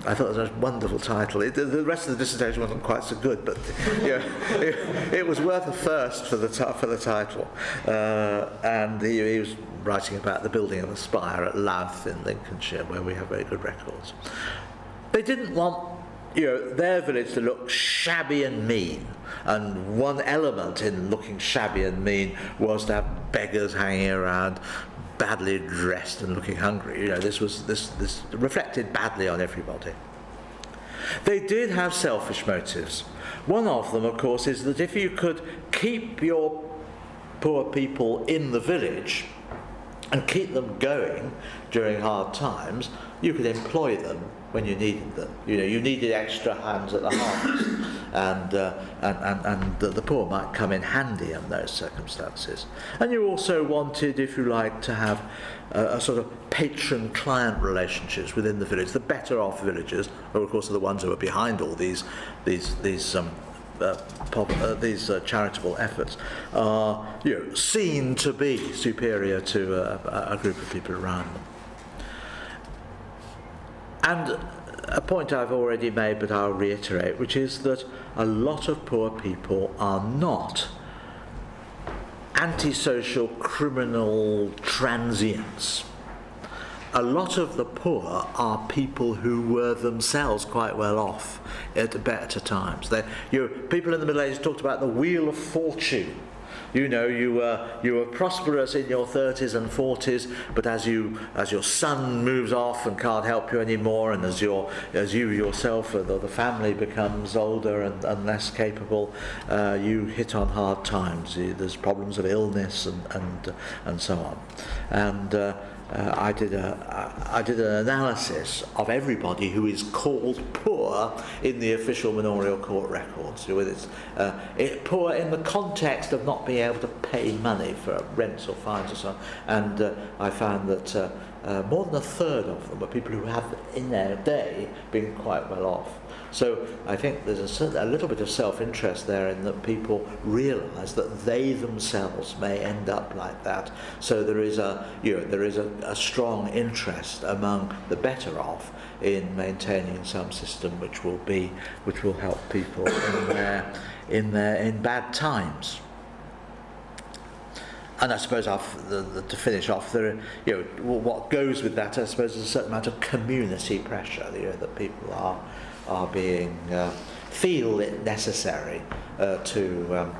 I thought it was a wonderful title. The rest of the dissertation wasn't quite so good, but you know, it was worth a first for the title. And he was writing about the building of a spire at Louth in Lincolnshire, where we have very good records. They didn't want, you know, their village to look shabby and mean, and one element in looking shabby and mean was to have beggars hanging around, badly dressed and looking hungry. You know, this reflected badly on everybody. They did have selfish motives. One of them, of course, is that if you could keep your poor people in the village and keep them going during hard times, you could employ them when you needed them. You know, you needed extra hands at the harvest, and the poor might come in handy in those circumstances. And you also wanted, if you like, to have a sort of patron-client relationships within the village. The better off villagers, who of course are the ones who are behind all these charitable efforts, are, you know, seen to be superior to a group of people around them. And a point I've already made, but I'll reiterate, which is that a lot of poor people are not antisocial criminal transients. a lot of the poor are people who were themselves quite well off at better times. People in the Middle Ages talked about the wheel of fortune. You know, you were prosperous in your 30s and 40s, but as your son moves off and can't help you anymore, and as you yourself or the family becomes older and less capable, you hit on hard times. There's problems of illness and so on. And I did an analysis of everybody who is called poor in the official manorial court records. Poor in the context of not being able to pay money for rents or fines or so on. And I found that more than a third of them were people who have in their day been quite well off. So I think there's a little bit of self-interest there in that people realise that they themselves may end up like that. So there is a strong interest among the better off in maintaining some system which will help people in bad times. And I suppose to finish off, what goes with that, I suppose, is a certain amount of community pressure. That people are being feel it necessary to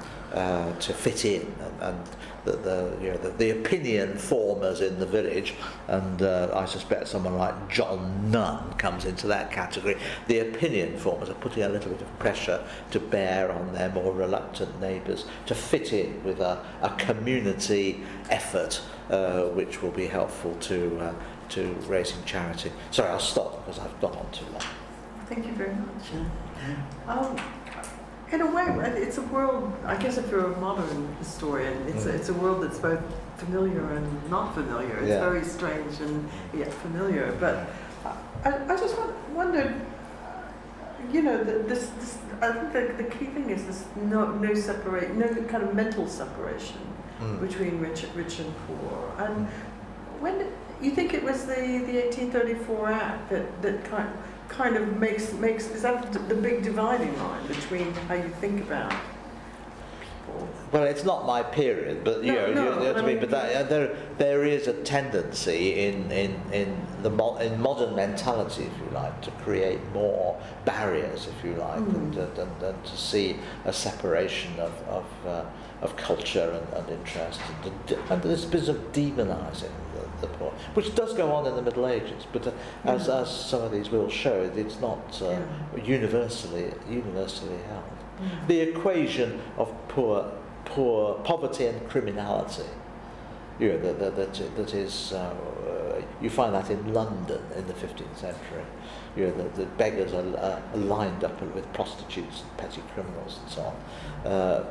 fit in, and the opinion formers in the village, and I suspect someone like John Nunn comes into that category. The opinion formers are putting a little bit of pressure to bear on their more reluctant neighbours to fit in with a community effort, which will be helpful to raising charity. Sorry, I'll stop because I've gone on too long. Thank you very much. In a way, it's a world, I guess if you're a modern historian, it's a world that's both familiar and not familiar. It's very strange and yet familiar. But I just wondered, this I think the key thing is this no kind of mental separation between rich and poor. And when you think it was the 1834 Act that kind of makes is that the big dividing line between how you think about people? Well, it's not my period, but there is a tendency in modern mentality, if you like, to create more barriers, if you like, and to see a separation of culture and interest, and this business of demonising the poor, which does go on in the Middle Ages, but as some of these will show, it's not universally held. The equation of poverty and criminality, that is, you find that in London in the 15th century. The beggars are lined up with prostitutes and petty criminals and so on.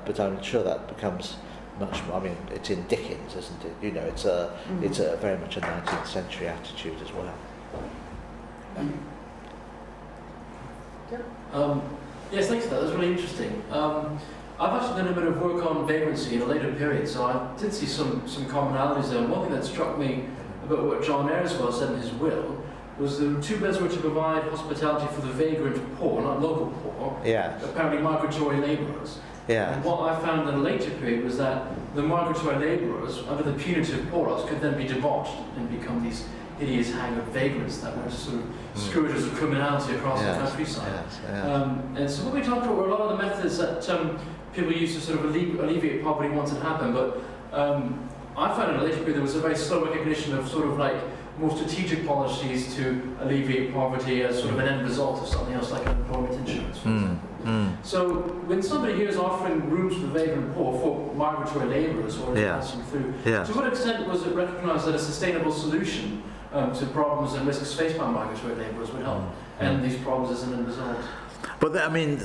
But I'm sure that becomes much more. I mean, it's in Dickens, isn't it? It's a very much a 19th century attitude as well. Yes, thanks for that. That's really interesting. I've actually done a bit of work on vagrancy in a later period, so I did see some commonalities there. One thing that struck me about what John Ereswell said in his will was the two beds were to provide hospitality for the vagrant poor, not local poor, apparently migratory labourers. And what I found in a later period was that the migratory labourers, under the punitive poor laws, could then be debauched and become these hideous hang of vagrants that were sort of scourges of criminality across the countryside. And so what we talked about were a lot of the methods that people used to sort of alleviate poverty once it happened, but I found in a later period there was a very slow recognition of sort of like more strategic policies to alleviate poverty as sort of an end result of something else like unemployment insurance, for example. So when somebody here is offering rooms for the vagrant poor for migratory labourers or passing through, to what extent was it recognised that a sustainable solution to problems and risks faced by migratory labourers would help end these problems as an end result? But I mean,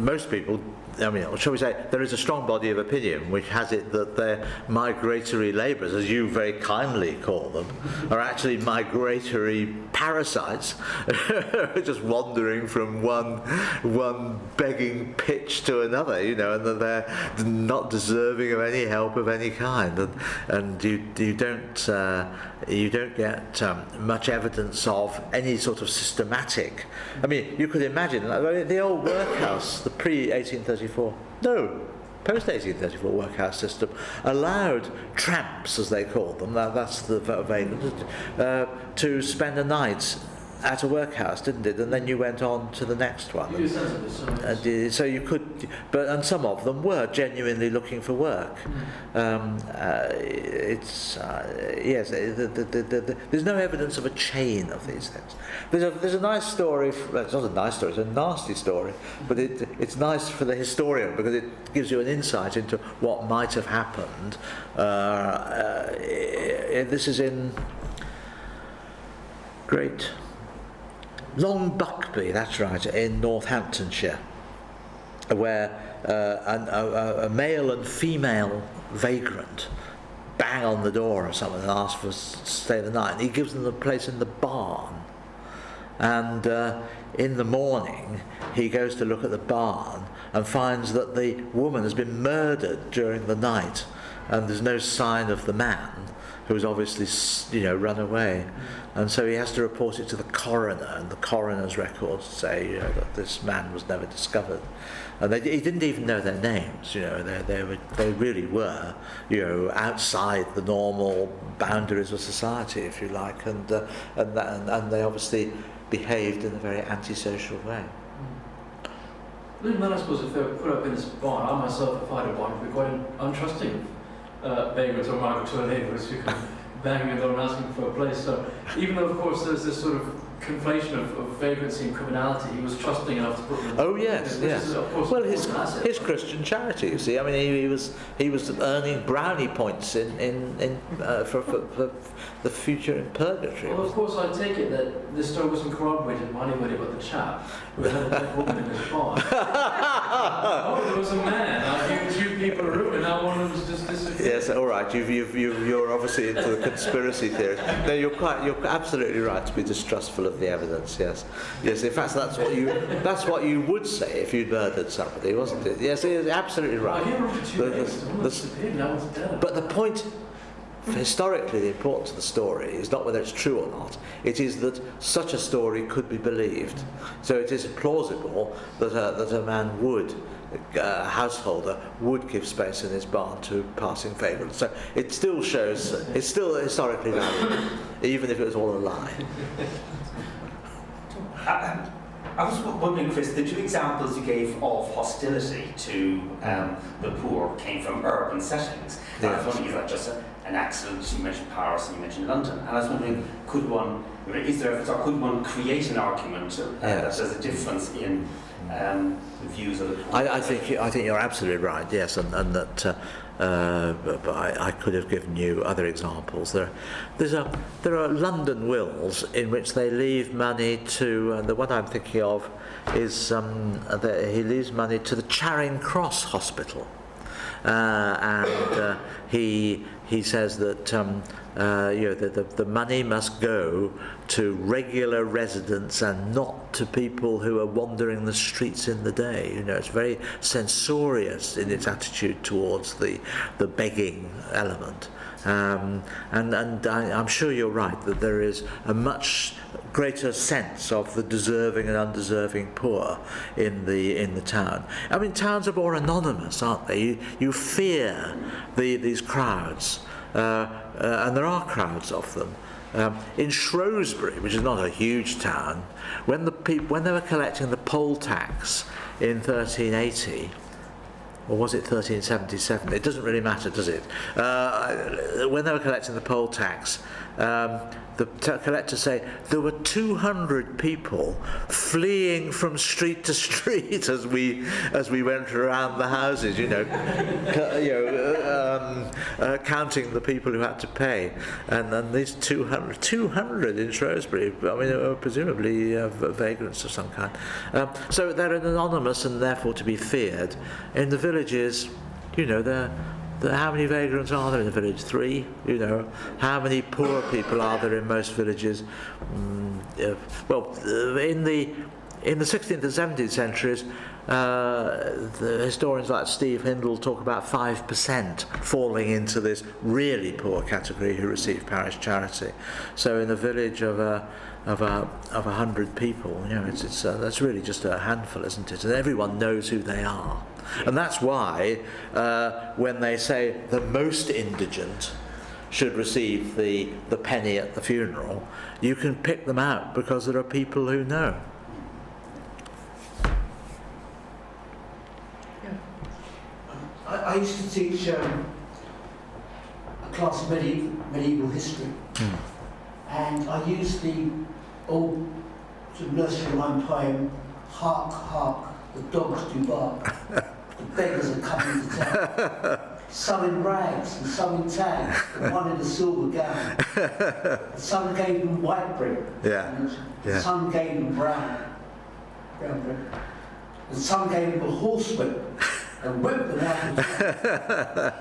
most people, shall we say, there is a strong body of opinion which has it that they're migratory labourers, as you very kindly call them, are actually migratory parasites, just wandering from one begging pitch to another, and that they're not deserving of any help of any kind, and you don't get much evidence of any sort of systematic. I mean, you could imagine the old workhouse, the pre-1834. No, post-1834 workhouse system allowed tramps, as they called them, that's the vagrants, to spend a night at a workhouse, didn't it? And then you went on to the next one. So you could, and some of them were genuinely looking for work. Yes, there's no evidence of a chain of these things. There's a nice story. Well, it's not a nice story; it's a nasty story. But it's nice for the historian because it gives you an insight into what might have happened. This is in Great Long Buckby, that's right, in Northamptonshire, where a male and female vagrant bang on the door of someone and ask for to stay the night. And he gives them a place in the barn. And in the morning, he goes to look at the barn and finds that the woman has been murdered during the night, and there's no sign of the man, who's obviously, run away. And so he has to report it to the coroner, and the coroner's records say, that this man was never discovered. And he didn't even know their names, they really were, outside the normal boundaries of society, if you like, and they obviously behaved in a very antisocial way. Then I suppose if they were put up in this barn, I myself, if I had a barn, would be quite untrusting vagrants or migratory labourers who come banging the door and asking for a place. So even though, of course, there's this sort of conflation of vagrancy and criminality, he was trusting enough to put them. Oh yes, yes. Is, of course, well, his Christian charity. You see, I mean, he was earning brownie points for the future in purgatory. Well, of course, I take it that this story wasn't corroborated by anybody but the chap who had a dead woman in his barn. There was a man. He was two people in a room, and now one of them was just disappeared. Yes, all right. You're obviously into the conspiracy theory. No, you're absolutely right to be distrustful of the evidence. Yes. In fact, that's what you would say if you'd murdered somebody, wasn't it? Yes, you're absolutely right. But the point, historically, the importance of the story is not whether it's true or not. It is that such a story could be believed. So it is plausible that a man would, a householder, would give space in his barn to passing vagrants. So it still shows, it's still historically valuable, even if it was all a lie. I was wondering, Chris, the two examples you gave of hostility to the poor came from urban settings. And I was wondering, is that just an accident? You mentioned Paris and you mentioned London. And I was wondering, could one create an argument that there's a difference in the views of the poor? I think you're absolutely right. Yes, and that. But I could have given you other examples. There are London wills in which they leave money to. The one I'm thinking of is he leaves money to the Charing Cross Hospital, and he says that the money must go to regular residents and not to people who are wandering the streets in the day. It's very censorious in its attitude towards the begging element. And I'm sure you're right that there is a much greater sense of the deserving and undeserving poor in the town. I mean, towns are more anonymous, aren't they? You fear these crowds, and there are crowds of them. In Shrewsbury, which is not a huge town, when they were collecting the poll tax in 1380. Or was it 1377? It doesn't really matter, does it? When they were collecting the poll tax, the collectors say there were 200 people fleeing from street to street as we went around the houses, counting the people who had to pay, and these 200 in Shrewsbury. I mean, they were presumably vagrants of some kind. So they're anonymous and therefore to be feared. In the villages, how many vagrants are there in the village? 3. How many poor people are there in most villages? In the 16th and 17th centuries, the historians like Steve Hindle talk about 5% falling into this really poor category who receive parish charity. So in a village of 100 people, that's really just a handful, isn't it? And everyone knows who they are. And that's why when they say the most indigent should receive the penny at the funeral, you can pick them out because there are people who know. I used to teach a class of medieval history, and I used the old sort of nursery rhyme poem, "Hark, hark, the dogs do bark, the beggars are coming to town. Some in rags and some in tags, and one in a silver gown. Some gave them white bread, and some gave them brown bread, and some gave them a horsewhip and whipped them out of town."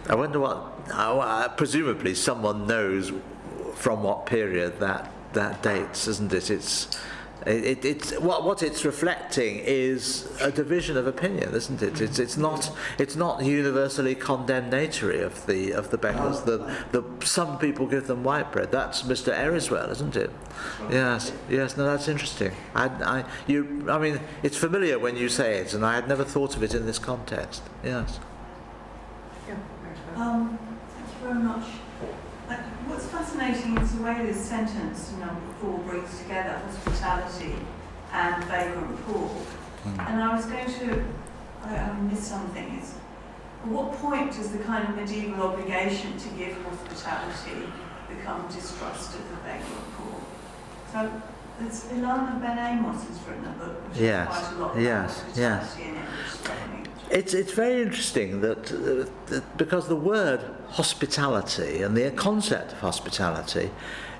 I wonder what, presumably someone knows from what period that dates, isn't it? It's what it's reflecting is a division of opinion, isn't it? It's not universally condemnatory of the beggars. Some people give them white bread. That's Mr. Eriswell, isn't it? Yes. No, that's interesting. I mean, it's familiar when you say it, and I had never thought of it in this context. Yes. Thank you very much. What's fascinating is the way this sentence, number 4, brings together hospitality and vagrant poor. And I was going to, I missed something, is at what point does the kind of medieval obligation to give hospitality become distrust of the vagrant poor? So it's Ilana Ben Amos has written a book which has quite a lot about hospitality in English learning. It's very interesting that because the word hospitality and the concept of hospitality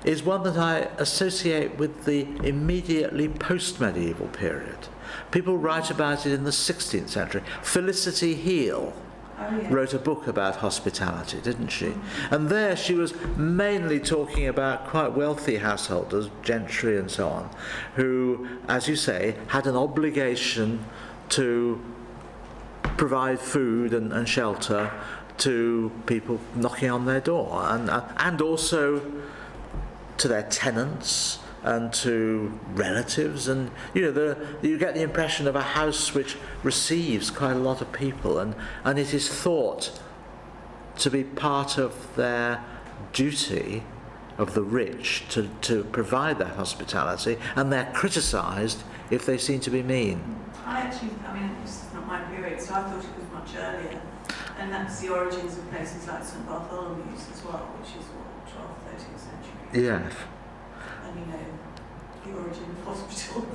is one that I associate with the immediately post-medieval period. People write about it in the 16th century. Felicity Heal wrote a book about hospitality, didn't she? And there she was mainly talking about quite wealthy householders, gentry and so on, who, as you say, had an obligation to provide food and shelter to people knocking on their door, and also to their tenants and to relatives. And you get the impression of a house which receives quite a lot of people, and it is thought to be part of their duty of the rich to provide that hospitality, and they're criticised if they seem to be mean. This is not my period, so I thought it was much earlier. And that's the origins of places like St Bartholomew's as well, which is what, 12th, 13th century. Yeah. And the origin of hospital.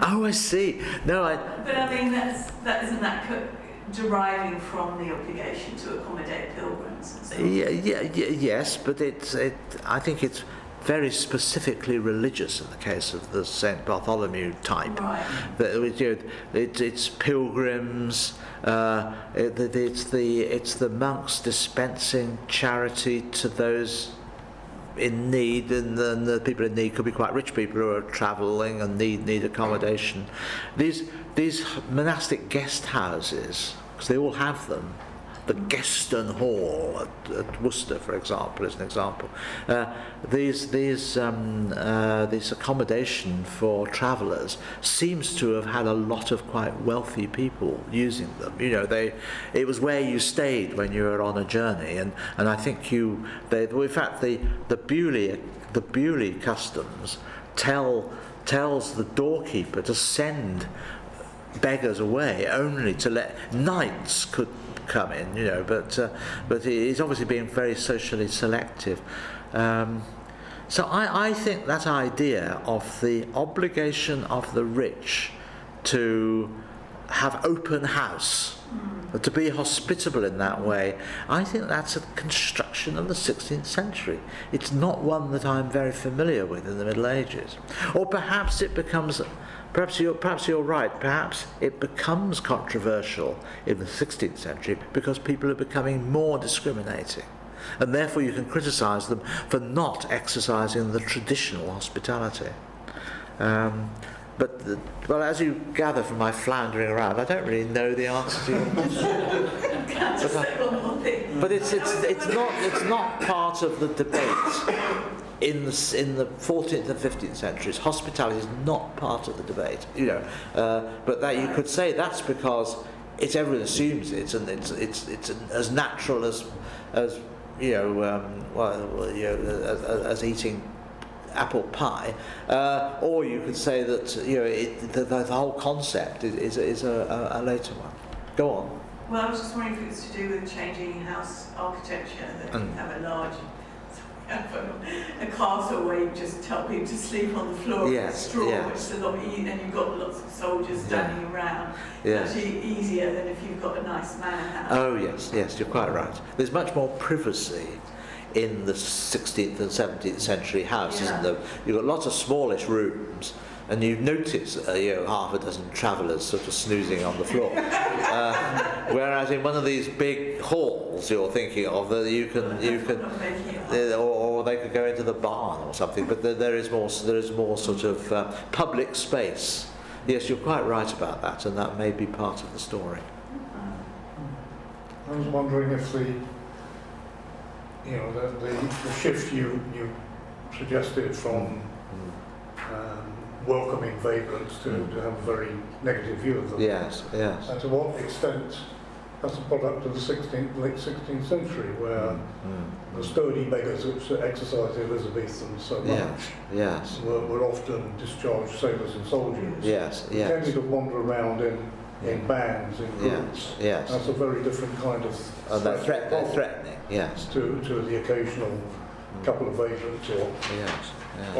Oh, I see. No, But I mean, isn't that deriving from the obligation to accommodate pilgrims and so on? Yes, but I think it's very specifically religious in the case of the St Bartholomew type. Right. It's pilgrims. It's the monks dispensing charity to those in need, and the people in need could be quite rich people who are travelling and need accommodation. These monastic guest houses, because they all have them. The Geston Hall at Worcester, for example, is an example. These accommodation for travellers seems to have had a lot of quite wealthy people using them. It was where you stayed when you were on a journey, and I think in fact the Bewley customs tells the doorkeeper to send beggars away only to let knights could come in, but he's obviously being very socially selective. So I think that idea of the obligation of the rich to have open house, to be hospitable in that way, I think that's a construction of the 16th century. It's not one that I'm very familiar with in the Middle Ages. Or perhaps it becomes... Perhaps you're right. Perhaps it becomes controversial in the 16th century because people are becoming more discriminating, and therefore you can criticise them for not exercising the traditional hospitality. But as you gather from my floundering around, I don't really know the answer to your question. But it's not part of the debate. in the 14th and 15th centuries, hospitality is not part of the debate, but that you could say that's because everyone assumes it, and it's as natural as as eating apple pie, or you could say that the whole concept is a later one. Go on. Well, I was just wondering if it was to do with changing house architecture, that you have a castle where you just tell people to sleep on the floor with straw, which is a lot easier, and you've got lots of soldiers standing around. It's actually easier than if you've got a nice manor house. Oh yes, you're quite right. There's much more privacy in the 16th and 17th century house, isn't there? You've got lots of smallish rooms, and you notice half a dozen travellers sort of snoozing on the floor. Whereas in one of these big halls you're thinking of, that you can, or they could go into the barn or something. But there is more sort of public space. Yes, you're quite right about that, and that may be part of the story. I was wondering if the shift you suggested from welcoming vagrants to have a very negative view of them. Yes. And to what extent that's a product of the late 16th century, where the sturdy beggars which exercised the Elizabethans so much were often discharged sailors and soldiers. They tended to wander around in bands, in groups. That's a very different kind of they're threatening. To the occasional couple of vagrants or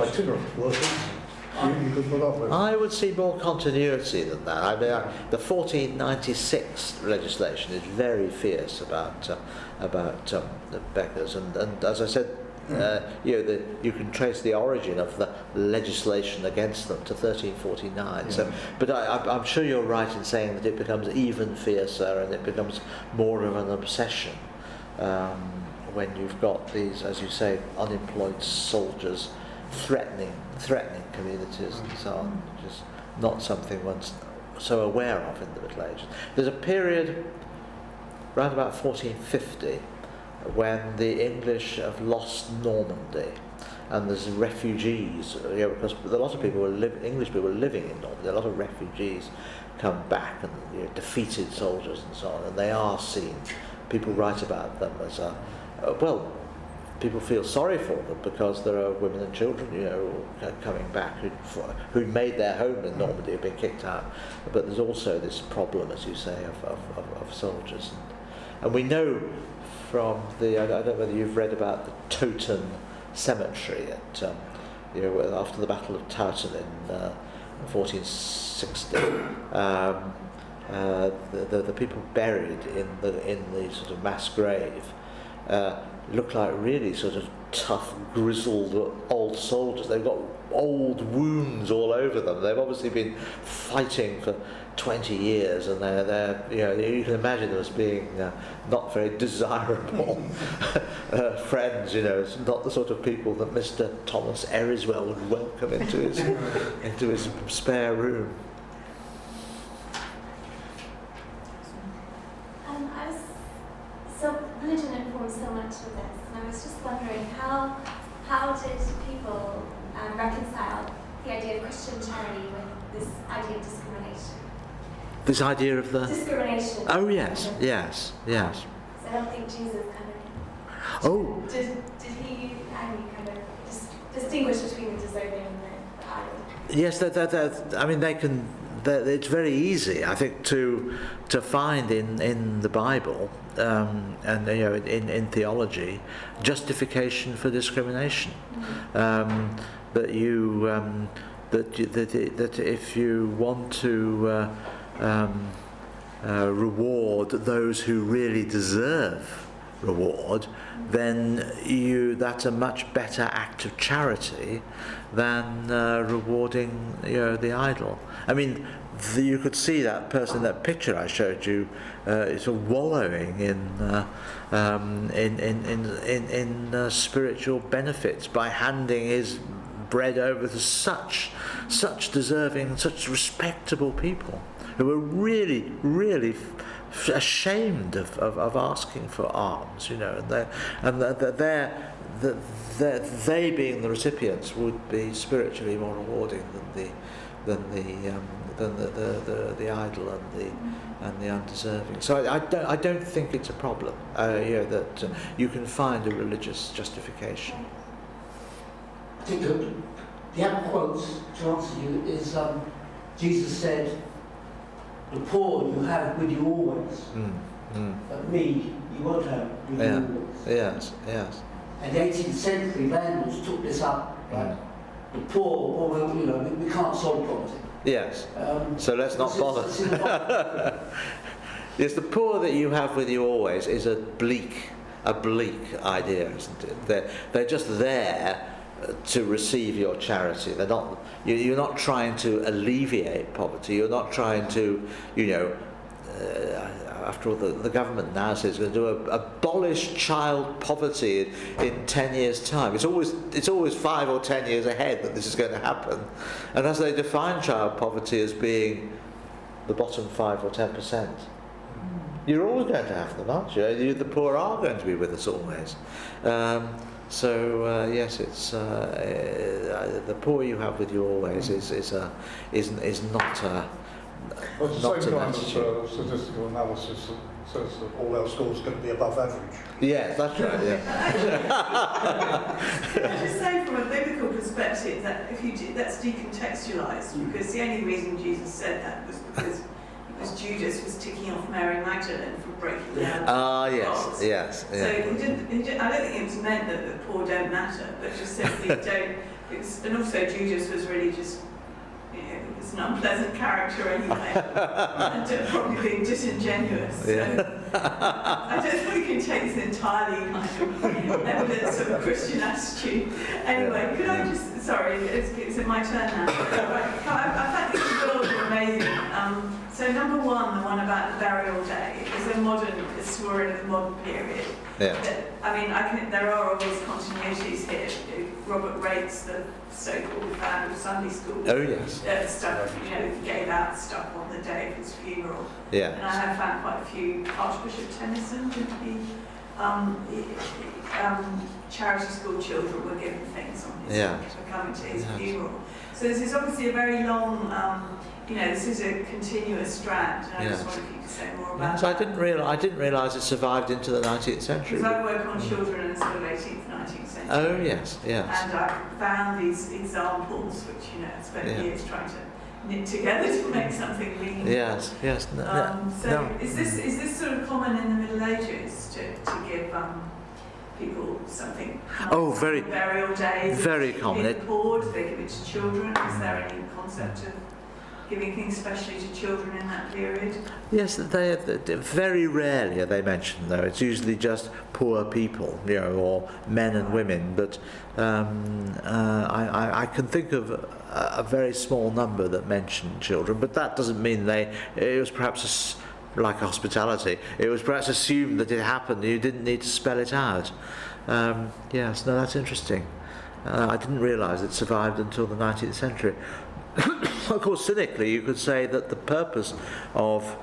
itinerant workers. You could put up with. I would see more continuity than that. I mean, the 1496 legislation is very fierce about the beggars, and as I said, you can trace the origin of the legislation against them to 1349. So, but I'm sure you're right in saying that it becomes even fiercer and it becomes more of an obsession when you've got these, as you say, unemployed soldiers threatening communities and so on, which is not something one's so aware of in the Middle Ages. There's a period around about 1450 when the English have lost Normandy, and there's refugees, because a lot of people English people were living in Normandy. A lot of refugees come back, and defeated soldiers and so on, and they are seen. People write about them as people feel sorry for them because there are women and children, coming back who made their home in Normandy, have been kicked out. But there's also this problem, as you say, of soldiers, and we know from I don't know whether you've read about the Towton Cemetery at after the Battle of Towton in 1460. The people buried in the sort of mass grave look like really sort of tough, grizzled old soldiers. They've got old wounds all over them. They've obviously been fighting for 20 years, and they're you can imagine them as being not very desirable friends. It's not the sort of people that Mr. Thomas Eriswell would welcome into his spare room. So religion informs so much of this, and I was just wondering how did people reconcile the idea of Christian charity with this idea of discrimination? This idea of the discrimination. Oh yes. So I don't think Jesus kind of. Did he kind of distinguish between the deserving and the idle? Yes, I mean they can. It's very easy, I think, to find in the Bible and in theology justification for discrimination. That if you want to reward those who really deserve reward, then that's a much better act of charity than rewarding the idle. I mean, you could see that person, that picture I showed you, sort of wallowing in spiritual benefits by handing his bread over to such deserving, such respectable people who are really, really ashamed of asking for alms, and they being the recipients would be spiritually more rewarding than the idle and the undeserving. So I don't think it's a problem. That you can find a religious justification. I think the other quotes to answer you is Jesus said, "The poor you have with you always, but me you won't have with you always." Yes. And the 18th century landlords took this up. Right? The poor, we can't solve poverty. Yes. So let's not bother. Yes, the poor that you have with you always is a bleak idea, isn't it? They're just there to receive your charity. They're not. You're not trying to alleviate poverty. You're not trying to, after all, the government now says it's going to abolish child poverty in 10 years' time. It's always 5 or 10 years ahead that this is going to happen. And as they define child poverty as being the bottom 5 or 10%, you're always going to have them, aren't you? The poor are going to be with us always. Yes, it's the poor you have with you always is not a. Well, it's the same kind of statistical analysis that says that all our schools are going to be above average. Yeah, that's right. Yeah. I just say from a biblical perspective that that's decontextualised, because the only reason Jesus said that was because Judas was ticking off Mary Magdalene for breaking down. Yes. Yeah. So I don't think it was meant that the poor don't matter, but just simply don't. And also Judas was really just. It's an unpleasant character anyway, and probably being disingenuous. So I don't think we can take this entirely kind of evidence of a Christian attitude. Anyway, could I just, sorry, is it my turn now? I thought these bills were amazing. So number one, the one about the burial day, is a modern, we're in the modern period. Yeah. There are always continuities here. Robert Rates, the so-called founder of Sunday school, stuff, gave out stuff on the day of his funeral. Yeah. And I have found quite a few. Archbishop Tennyson, charity school children were given things on his for coming to his funeral. So this is obviously a very long. This is a continuous strand, and I just wondered if you could say more about So that. I didn't realise it survived into the 19th century. Because I work on children in sort of 18th, 19th century. Oh yes. And I found these examples, which I spent years trying to knit together to make something meaningful. Yes. Is this sort of common in the Middle Ages to give people something? Very burial days. Very common. In the poor, do they give it to children? Is there any concept of giving things especially to children in that period? Yes, they very rarely are they mentioned though. It's usually just poor people, or men and women. But I can think of a very small number that mention children. But that doesn't mean it was perhaps like hospitality. It was perhaps assumed that it happened. You didn't need to spell it out. Yes, no, that's interesting. I didn't realise it survived until the 19th century. Of course, cynically, you could say that the purpose of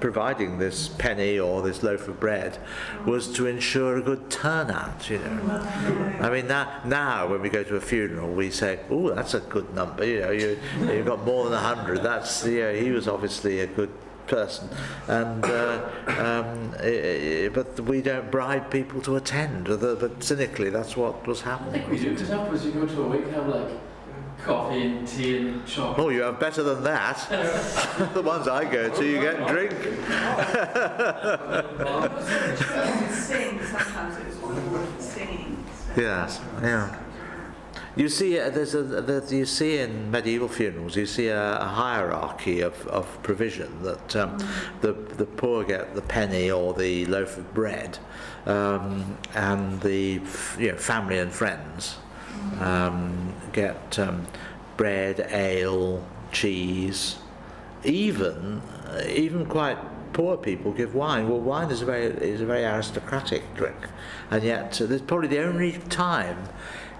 providing this penny or this loaf of bread was to ensure a good turnout. I mean, now when we go to a funeral, we say, "Oh, that's a good number." You've got more than 100. That's he was obviously a good person, and but we don't bribe people to attend. But cynically, that's what was happening. I think we do, because afterwards you go to a wake and have coffee and tea and chocolate. Oh, you have better than that. The ones I go to, you get drink. Sing, sometimes it was wonderful singing. Yes, yeah. You see, you see in medieval funerals, you see a hierarchy of provision that the poor get the penny or the loaf of bread, and the family and friends get bread, ale, cheese. Even quite poor people give wine. Well, wine is a very aristocratic drink, and yet there's probably the only time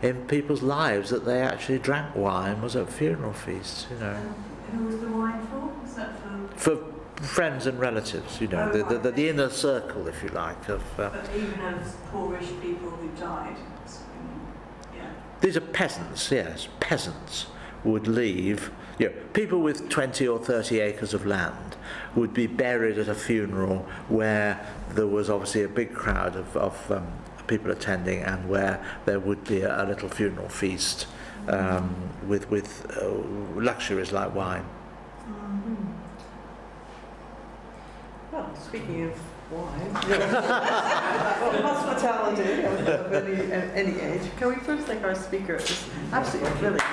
in people's lives that they actually drank wine was at funeral feasts. And who was the wine for? Was that for friends and relatives, you know, the inner circle, if you like, of... But even of poorish people who died. Yeah. These are peasants, yes. Peasants would leave... You know, people with 20 or 30 acres of land would be buried at a funeral where there was obviously a big crowd of people attending, and where there would be a little funeral feast with luxuries like wine. Mm-hmm. Well, speaking of wine, hospitality of any age, can we first thank our speaker? It was absolutely brilliant.